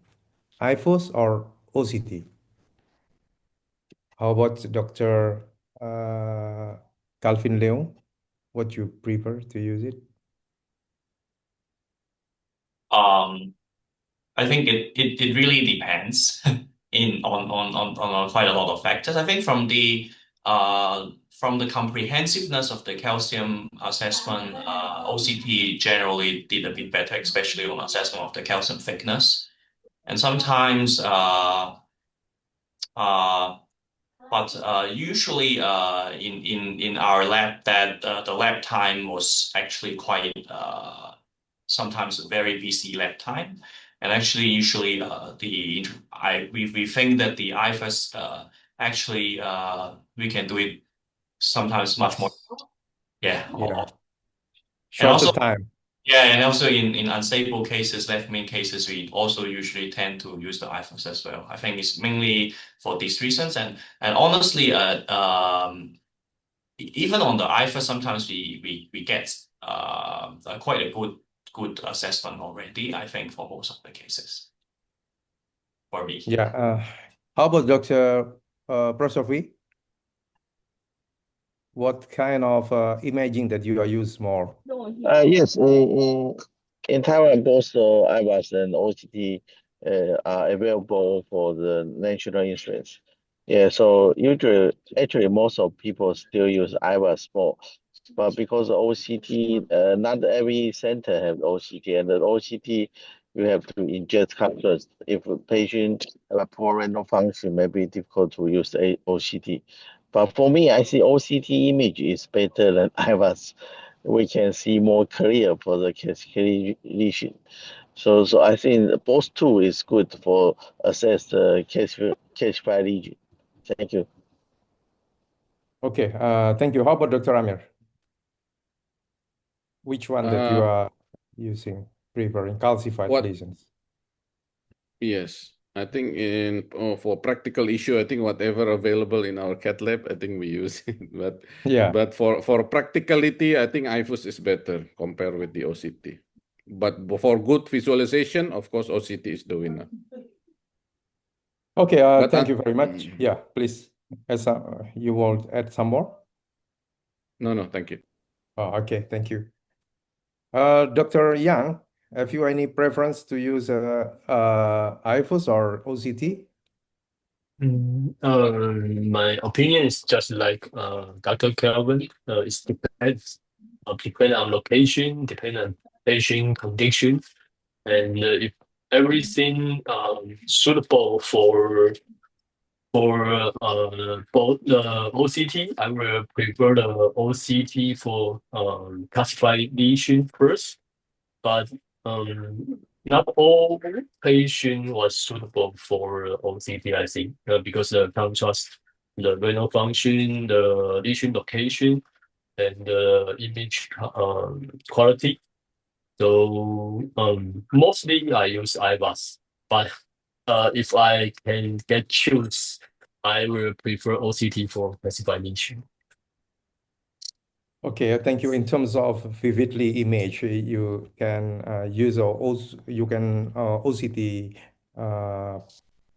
IVUS or OCT? How about Dr. Calvin Leung? What you prefer to use it? I think it really depends on quite a lot of factors. I think from the comprehensiveness of the calcium assessment, OCT generally did a bit better, especially on assessment of the calcium thickness. And sometimes but usually in our lab that the lab time was actually quite sometimes a very busy lab time. And actually, usually we think that the IVUS actually we can do it sometimes much more. Yeah. Shorter time. Yeah, and also in unstable cases, left main cases, we also usually tend to use the IVUS as well. I think it's mainly for these reasons, and honestly, even on the IVUS, sometimes we get quite a good assessment already, I think, for most of the cases. For me. Yeah. How about Dr. Prasavi? What kind of imaging that you use more? Yes, in Taiwan, both IVUS and OCT are available for the national insurance. Yeah, so actually, most of people still use IVAS more, but because of OCT, not every center have OCT, and the OCT you have to inject capsules. If a patient have a poor renal function, maybe difficult to use the OCT. But for me, I see OCT image is better than IVAS. We can see more clear for the cascade lesion. So I think both two is good for assess the calcified lesion. Thank you. Okay, thank you. How about Dr. Amir? Which one that you are using, preferring calcified What? lesions? Yes, I think for practical issue, I think whatever available in our cath lab, I think we use it. Yeah. But for practicality, I think IFUS is better compared with the OCT. But for good visualization, of course, OCT is the winner. Okay, But thank you very much. Yeah, please. As you will add some more? No, thank you. Oh, okay, thank you. Dr. Yang, have you any preference to use IFUS or OCT? My opinion is just like Dr. Kelvin. It depends on location, depend on patient condition, and if everything suitable for both the OCT, I will prefer the OCT for calcified lesion first, but not all patient was suitable for OCT, I think, because the contrast, the renal function, the lesion location, and the image quality. So mostly I use IVAS, but if I can get choose, I will prefer OCT for calcified lesion. Okay, thank you. In terms of vividly image, you can use OCT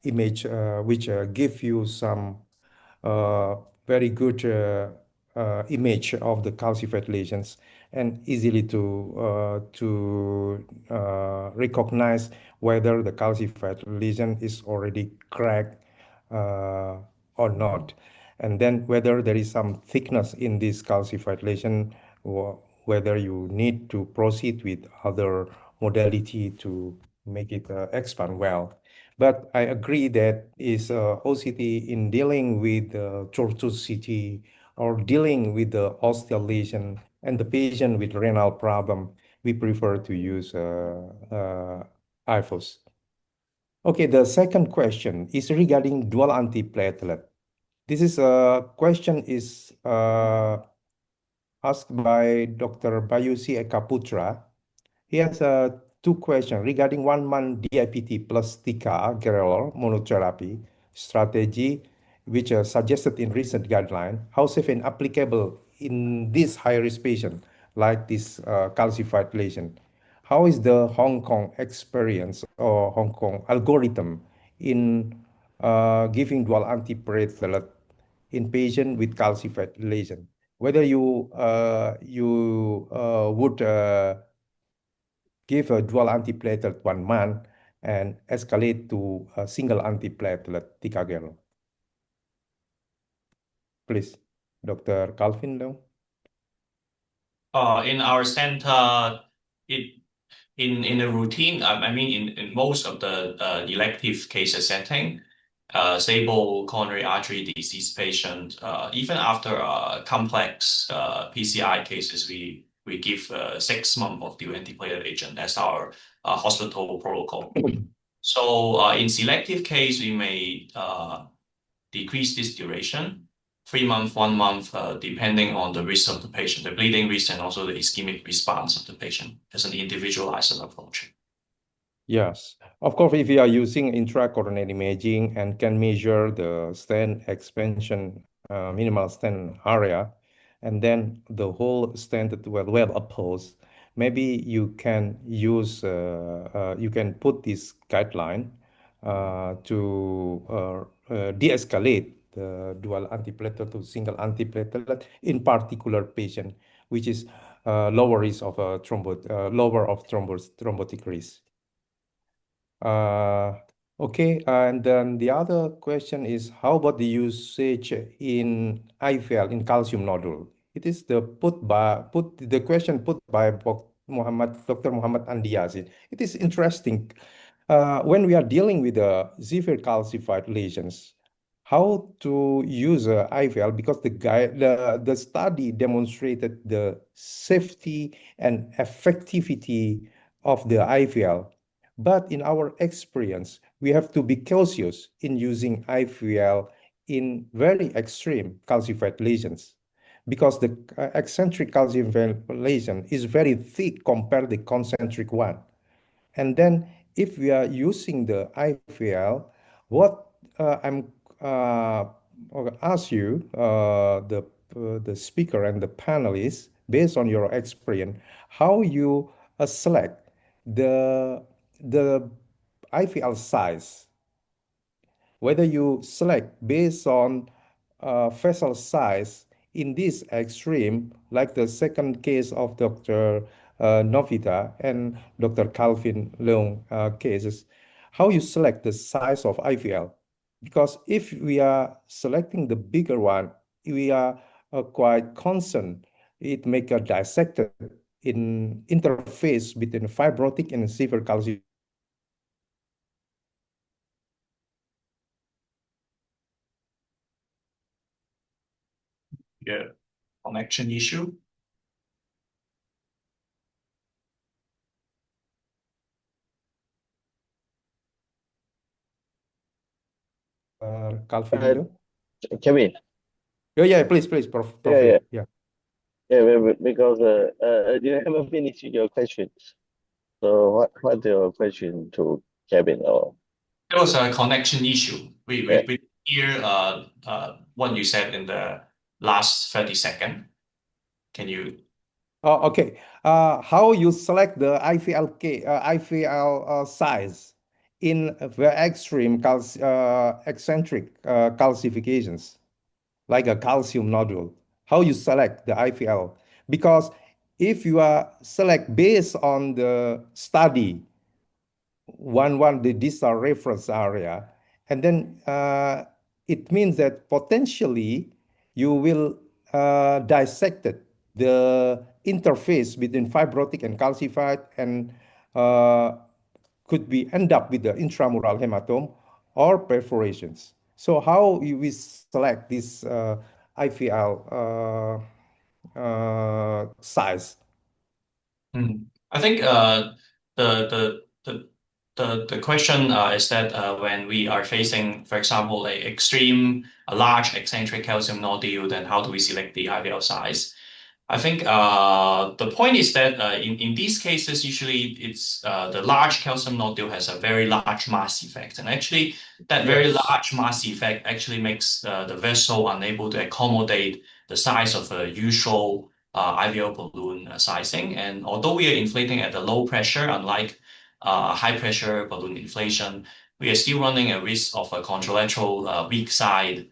image, which give you some very good image of the calcified lesions and easily to recognize whether the calcified lesion is already cracked or not, and then whether there is some thickness in this calcified lesion, or whether you need to proceed with other modality to make it expand well. But I agree that is OCT in dealing with tortuosity or dealing with the osteal lesion and the patient with renal problem, we prefer to use IFOS. Okay, the second question is regarding dual antiplatelet. This is a question is asked by Dr. Bayusi Ekaputra. He has two questions regarding 1 month DIPT plus ticagrelor monotherapy strategy, which are suggested in recent guideline. How safe and applicable in this high-risk patient like this calcified lesion? How is the Hong Kong experience or Hong Kong algorithm in giving dual antiplatelet in patient with calcified lesion? Whether you would give a dual antiplatelet 1 month and escalate to a single antiplatelet ticagrelor. Please, Dr. Calvin Leung. In our center, in a routine, I mean, in most of the elective cases setting, stable coronary artery disease patient, even after complex PCI cases, we give 6 months of dual antiplatelet agent. That's our hospital protocol. So in selective case, we may decrease this duration, 3 months, 1 month, depending on the risk of the patient, the bleeding risk, and also the ischemic response of the patient as an individualized approach. Yes, of course, if you are using intracoronary imaging and can measure the stent expansion, minimal stent area, and then the whole stent well opposed, maybe you can use, you can put this guideline to de-escalate the dual antiplatelet to single antiplatelet in particular patient, which is lower risk of lower of thrombotic risk. Okay, and then the other question is how about the usage in IVL in calcium nodule? It is the question put by Dr. Muhammad Andi Yazid. It is interesting when we are dealing with the severe calcified lesions, how to use IVL because the study demonstrated the safety and effectivity of the IVL. But in our experience, we have to be cautious in using IVL in very extreme calcified lesions because the eccentric calcified lesion is very thick compared to the concentric one. And then if we are using the IVL, what I'm ask you, the speaker and the panelists, based on your experience, how you select the IVL size, whether you select based on vessel size in this extreme, like the second case of Dr. Novita and Dr. Calvin Leung cases, how you select the size of IVL. Because if we are selecting the bigger one, we are quite concerned it make a dissected in interface between fibrotic and severe calcium. Yeah, connection issue. Calvin Uh, Leung? Kevin, Yeah, please, Prof. yeah, Wei. yeah, Yeah. because you haven't finished your question. So what your question to Kevin or There was a connection issue. yeah, We hear what you said in the last 30 seconds. Can you? Oh, okay. How you select the IVL size in very extreme eccentric calcifications, like a calcium nodule? How you select the IVL? Because if you are select based on the study, these are reference area, and then it means that potentially you will dissect the interface between fibrotic and calcified and uh, could be end up with the intramural hematome or perforations. So how we select this IVL size? I think the question is that when we are facing, for example, a large eccentric calcium nodule, then how do we select the IVL size? I think the point is that in these cases, usually it's the large calcium nodule has a very large mass effect. And actually, that very Yes. large mass effect actually makes the vessel unable to accommodate the size of a usual IVL balloon sizing. And although we are inflating at a low pressure, unlike high pressure balloon inflation, we are still running a risk of a contralateral weak side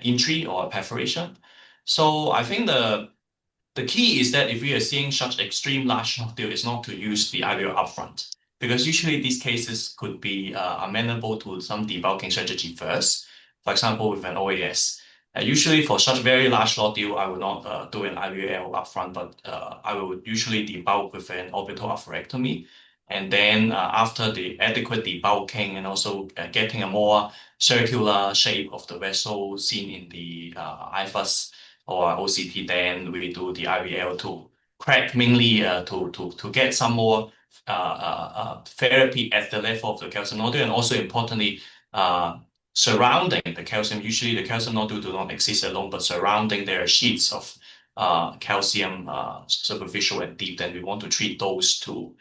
entry or perforation. So I think the key is that if we are seeing such extreme large nodule, is not to use the IVL upfront, because usually these cases could be amenable to some debulking strategy first. For example, with an OAS. Usually for such very large nodule, I would not do an IVL upfront, but I would usually debulk with an orbital atherectomy. And then after the adequate debulking and also getting a more circular shape of the vessel seen in the IFAS or OCT, then we do the IVL to crack mainly to get some more therapy at the level of the calcium nodule, and also importantly, surrounding the calcium. Usually the calcium nodule do not exist alone, but surrounding there are sheets of calcium superficial and deep, then we want to treat those to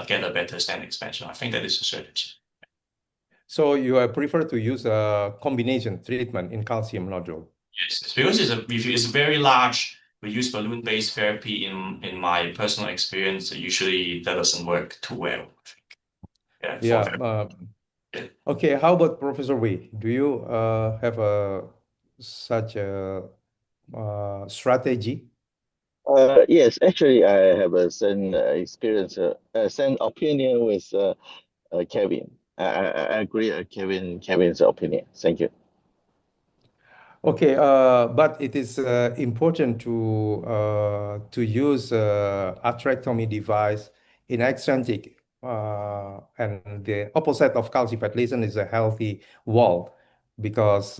get a better stand expansion. I think that is a strategy. So you prefer to use a combination treatment in calcium nodule? Yes, because if it's very large, we use balloon-based therapy. In my personal experience, usually that doesn't work too well. Yeah. Yeah. Okay. How about Professor Wei? Do you have such a strategy? yes, actually, I have a same experience, same opinion with Kevin. I agree with Kevin's opinion. Thank you. Okay, but it is important to use atherectomy device in eccentric, and the opposite of calcified lesion is a healthy wall, because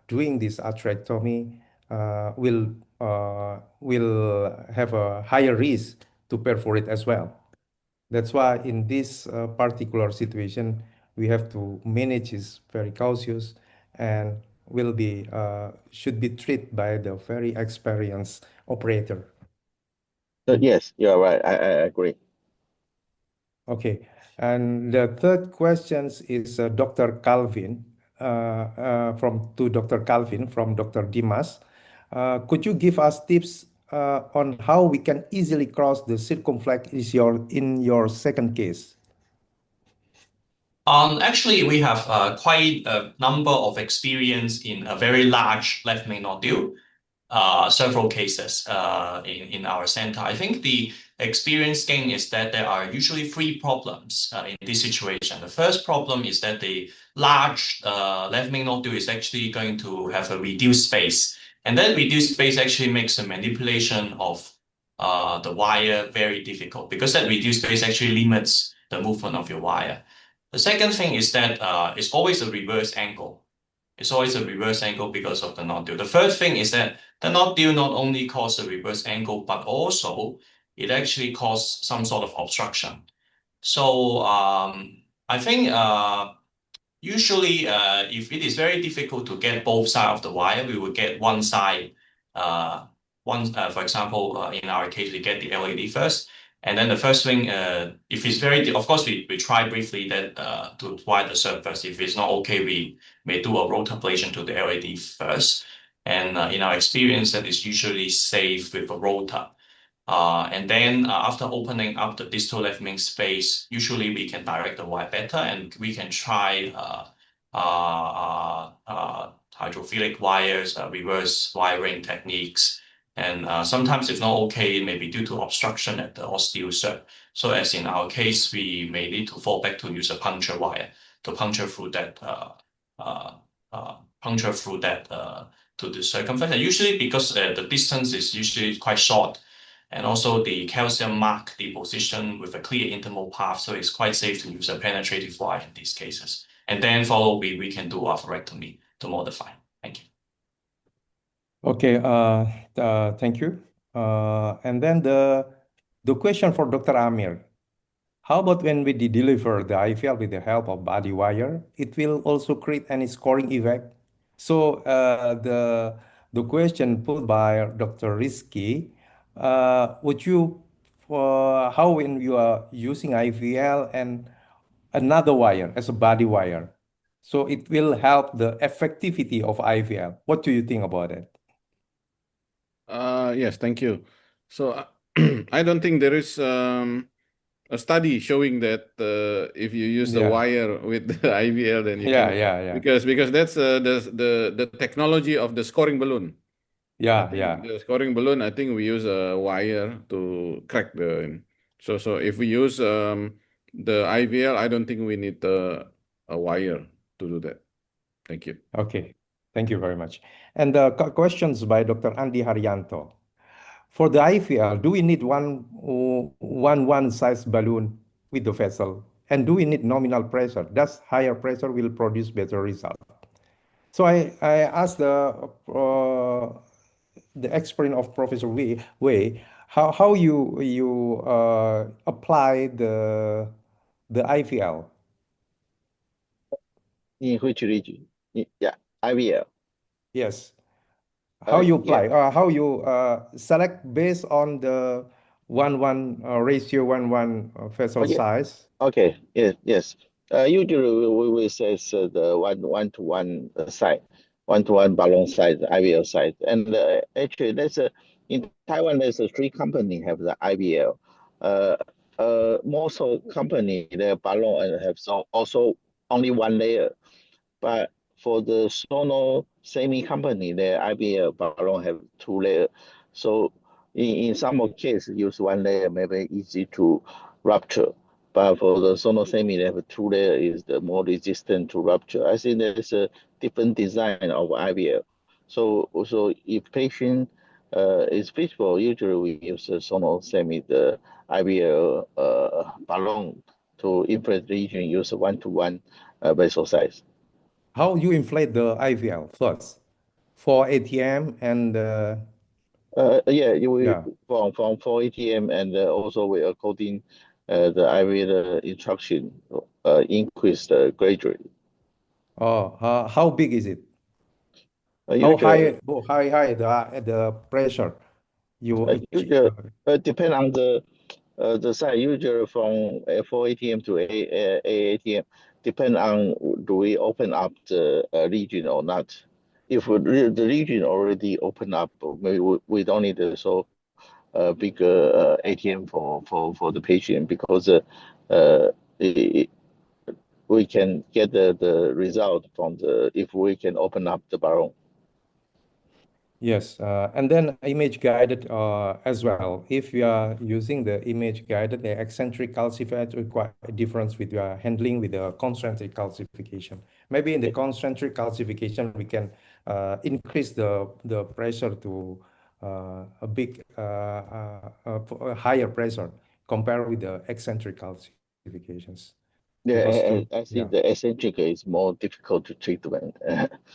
doing this atherectomy will have a higher risk to perforate as well. That's why in this particular situation, we have to manage is very cautious, and will be should be treated by the very experienced operator. Yes, you are right. I agree. Okay, and the third question is Dr. Calvin to Dr. Calvin from Dr. Dimas. Could you give us tips on how we can easily cross the circumflex in your second case? Actually, we have quite a number of experience in a very large left main nodule, several cases in our center. I think the experience gain is that there are usually three problems in this situation. The first problem is that the large left main nodule is actually going to have a reduced space. And that reduced space actually makes the manipulation of the wire very difficult, because that reduced space actually limits the movement of your wire. The second thing is that it's always a reverse angle. It's always a reverse angle because of the nodule. The third thing is that the nodule not only causes a reverse angle, but also it actually causes some sort of obstruction. So I think usually if it is very difficult to get both sides of the wire, we will get one side. For example, in our case, we get the LED first. And then the first thing, if it's very, of course, we try briefly that to wire the surface. If it's not okay, we may do a rotor ablation to the LED first. And in our experience, that is usually safe with a rotor. And then after opening up the distal left main space, usually we can direct the wire better, and we can try hydrophilic wires, reverse wiring techniques. And sometimes if not okay, it may be due to obstruction at the osteocert. So as in our case, we may need to fall back to use a puncture wire to puncture through that to the circumference. And usually because the distance is usually quite short, and also the calcium mark the position with a clear intimal path, so it's quite safe to use a penetrative wire in these cases. And then we can do atherectomy to modify. Thank you. Okay, thank you. And then the question for Dr. Amir. How about when we deliver the IVL with the help of body wire? It will also create any scoring effect. So the question put by Dr. Rizky, would you, how when you are using IVL and another wire as a body wire, so it will help the effectivity of IVL. What do you think about it? Yes, thank you. So I don't think there is a study showing that if you use the Yeah. wire with the IVL, then you Yeah, can, yeah. because that's the technology of the scoring balloon. I Yeah, think yeah. the scoring balloon, I think we use a wire to crack the. So if we use the IVL, I don't think we need a wire to do that. Thank you. Okay. Thank you very much. And questions by Dr. Andi Haryanto. For the IVL, do we need one size balloon with the vessel? And do we need nominal pressure? Does higher pressure will produce better result? So I asked the experience of Professor Wei, how you apply the IVL? In which region? Yeah, IVL. Yes. How you apply? Yeah. How you select based on the 1:1 ratio 1:1 vessel Okay. size? Okay. Yes. Usually we will say the one-to-one side, one-to-one balloon size, IVL size, and actually in Taiwan there's three company have the IVL. Most of company their balloon have also only one layer, but for the Sono semi company, their IVL balloon have two layers. So in some of cases, use one layer maybe easy to rupture. but for the sonosemi, they have two layer is the more resistant to rupture. I think there's a different design of IVL. So if patient is feasible, usually we use the sonosemi, the IVL balloon to inflate the region, use a 1:1 vessel size. How you inflate the IVL first for ATM and Yeah, yeah. from for ATM and also we according the IVL instruction increase gradually. Oh, how big is it? How Usually, high the pressure you achieve? usually depend on the size. Usually from for ATM to AATM, depend on do we open up the region or not. If the region already open up, maybe we don't need so big ATM for the patient because it, we can get the result from the if we can open up the balloon. Yes, and then image guided as well. If you are using the image guided, the eccentric calcified require a difference with your handling with the concentric calcification. Maybe in the concentric calcification, we can increase the pressure to a higher pressure compared with the eccentric calcifications. Because to I see yeah, the eccentric is more difficult to treatment.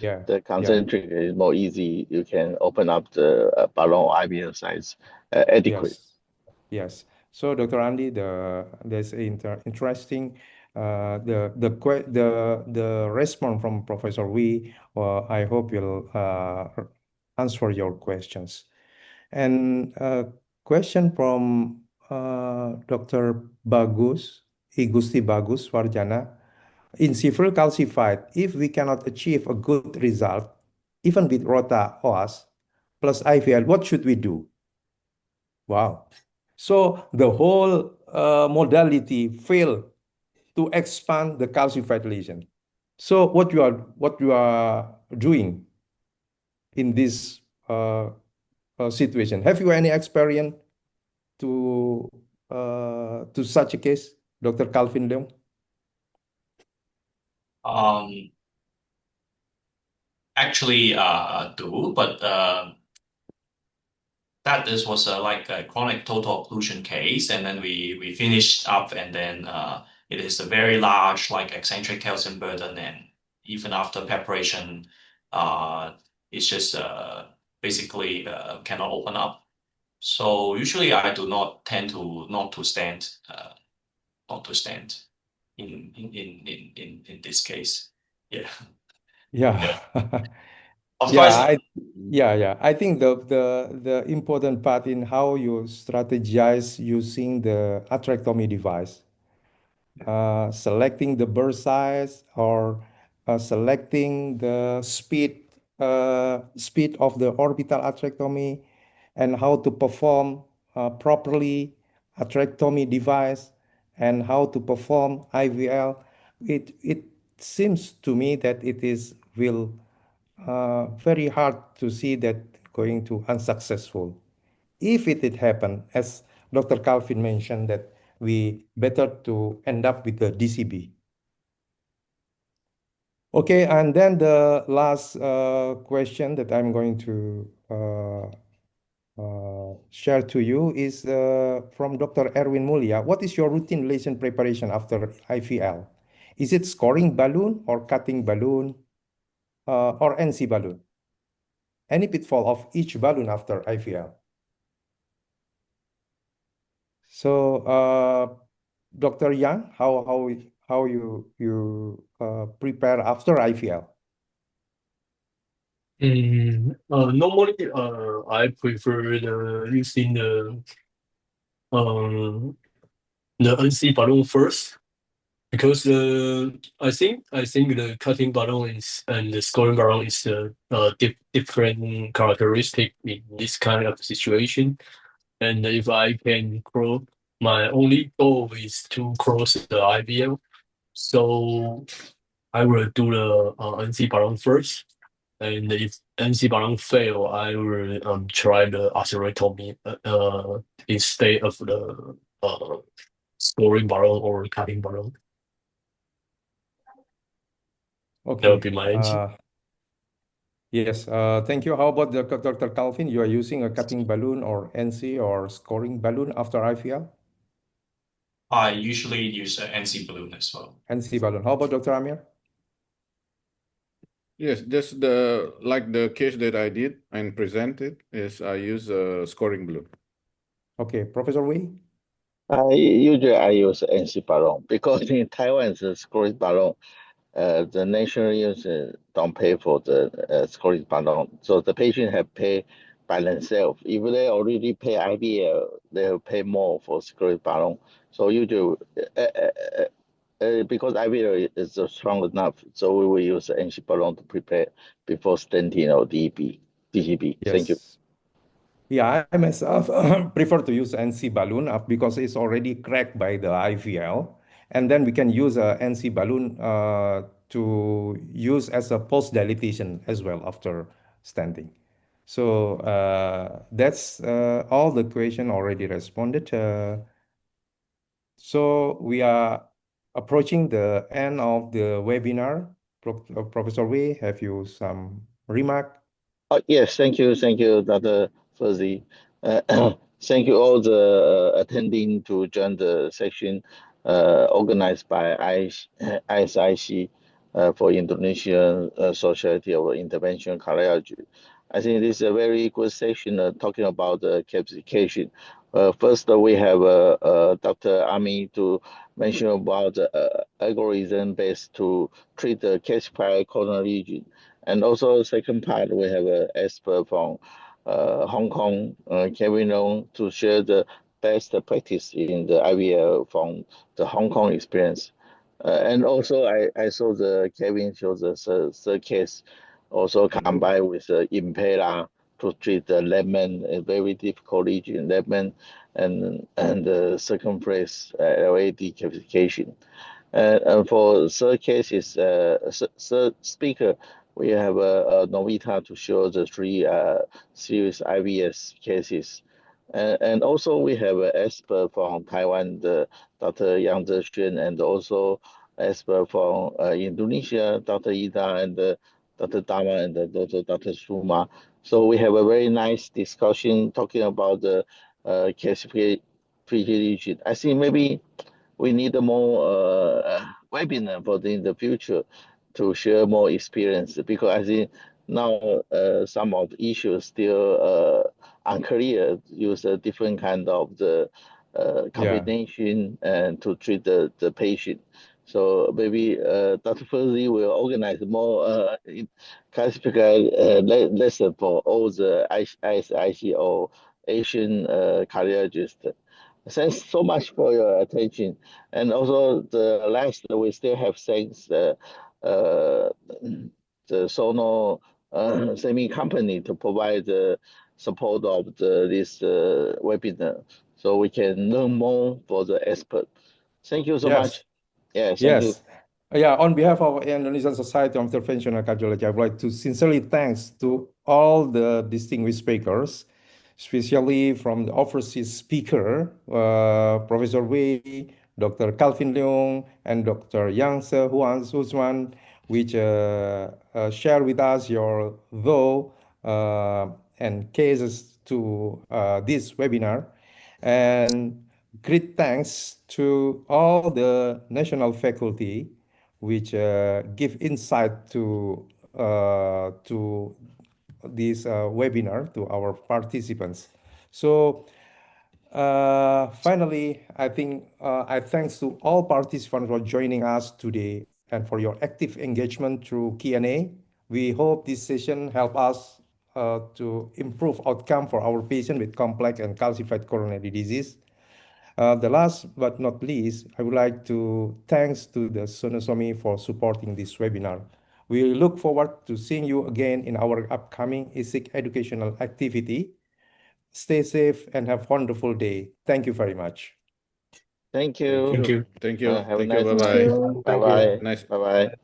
yeah, The yeah. concentric is more easy. You can open up the balloon IVL size adequate. Yes, yes. So, Dr. Andy, there's interesting the response from Professor Wee. I hope will answer your questions. And question from Dr. Bagus, Igusti Bagus Warjana. In severe calcified, if we cannot achieve a good result, even with Rota OAS plus IVL, what should we do? Wow. So the whole modality failed to expand the calcified lesion. So what you are doing in this situation? Have you any experience to such a case, Dr. Calvin Leung? Um, Actually, do, but that this was like a chronic total occlusion case, and then we finished up, and then it is a very large like eccentric calcium burden, and even after preparation, uh, it's just basically cannot open up. So usually I do not tend to not to stand in this case. Yeah. Yeah. Of Yeah, course. I think the important part in how you strategize using the atherectomy device, selecting the burst size or selecting the speed of the orbital atherectomy and how to perform properly atherectomy device and how to perform IVL. It seems to me that it is will very hard to see that going to unsuccessful. If it did happen, as Dr. Calvin mentioned, that we better to end up with the DCB. Okay, and then the last question that I'm going to share to you is from Dr. Erwin Mulia. What is your routine lesion preparation after IVL? Is it scoring balloon or cutting balloon or NC balloon? Any pitfall of each balloon after IVL? So, Dr. Yang, how you prepare after IVL? Normally, I prefer using um the NC balloon first because I think the cutting balloon is and the scoring balloon is different characteristic in this kind of situation. And if I can cross, my only goal is to cross the IVL. So I will do the NC balloon first. And if NC balloon fail, I will try the atherectomy instead of the scoring balloon or cutting balloon. That would be Okay. my answer. Yes. Thank you. How about Dr. Calvin? You are using a cutting balloon or NC or scoring balloon after IVL? I usually use an NC balloon as well. NC balloon. How about Dr. Amir? Yes, just like the case that I did and presented is I use a scoring balloon. Okay. Professor Wei? Usually I use NC balloon because in Taiwan it's a scoring balloon. The national unions don't pay for the scoring balloon, so the patient have pay by themselves. If they already pay IVL, they will pay more for scoring balloon. So usually, because IVL is strong enough, so we will use NC balloon to prepare before stenting or DGB. Thank you. Yes. Yeah, I myself prefer to use NC balloon because it's already cracked by the IVL. And then we can use a NC balloon to use as a post dilatation as well after stenting. So that's all the question already responded. So we are approaching the end of the webinar. Professor Wei, have you some remark? Yes, thank you, Dr. Fauzi. Thank you all the attending to join the section organized by ISIC for Indonesian Society of Interventional Cardiology. I think this is a very good section talking about the calcification. First, we have Dr. Ami to mention about the algorithm based to treat the calcified coronary lesion. And also, second part, we have an expert from Hong Kong, Kevin Leung, to share the best practice in the IVL from the Hong Kong experience. And also, I saw the Kevin shows the third case, also combined with the Impera to treat the lemon, a very difficult region, lemon and the circumflex LAD calcification. And for third case is third speaker, we have Novita to show the three serious IVS cases. And also we have an expert from Taiwan, the Dr. Yang Zexuan, and also expert from Indonesia, Dr. Ida and Dr. Dama and Dr. Suma. So we have a very nice discussion talking about the calcification. I think maybe we need a more webinar for in the future to share more experience, because I think now some of the issues still unclear. Use a different kind of the combination and to treat the patient. So maybe Dr. Fauzi will organize more classified lesson for all the ISIC or Asian cardiologists. Thanks so much for your attention. And also the last, we still have thanks the Sono semi company to provide the support of this webinar, so we can learn more for the expert. Thank you so much. Yes, thank you. Yes. Yeah, on behalf of Indonesian Society of Interventional Cardiology, I would like to sincerely thanks to all the distinguished speakers, especially from the overseas speaker, Professor Wei, Dr. Calvin Leung, and Dr. Yang Tse-Hsuan, which share with us your thought and cases to this webinar. And great thanks to all the national faculty which give insight to this webinar to our participants. So finally, I think I thanks to all participants for joining us today and for your active engagement through Q&A. We hope this session help us to improve outcome for our patient with complex and calcified coronary disease. The last but not least, I would like to thanks to the Sonosomi for supporting this webinar. We look forward to seeing you again in our upcoming ISIC educational activity. Stay safe and have a wonderful day. Thank you very much. Thank you. Thank you. Thank you. Have a Thank you. nice Bye-bye. night. Bye bye. Nice. Bye bye.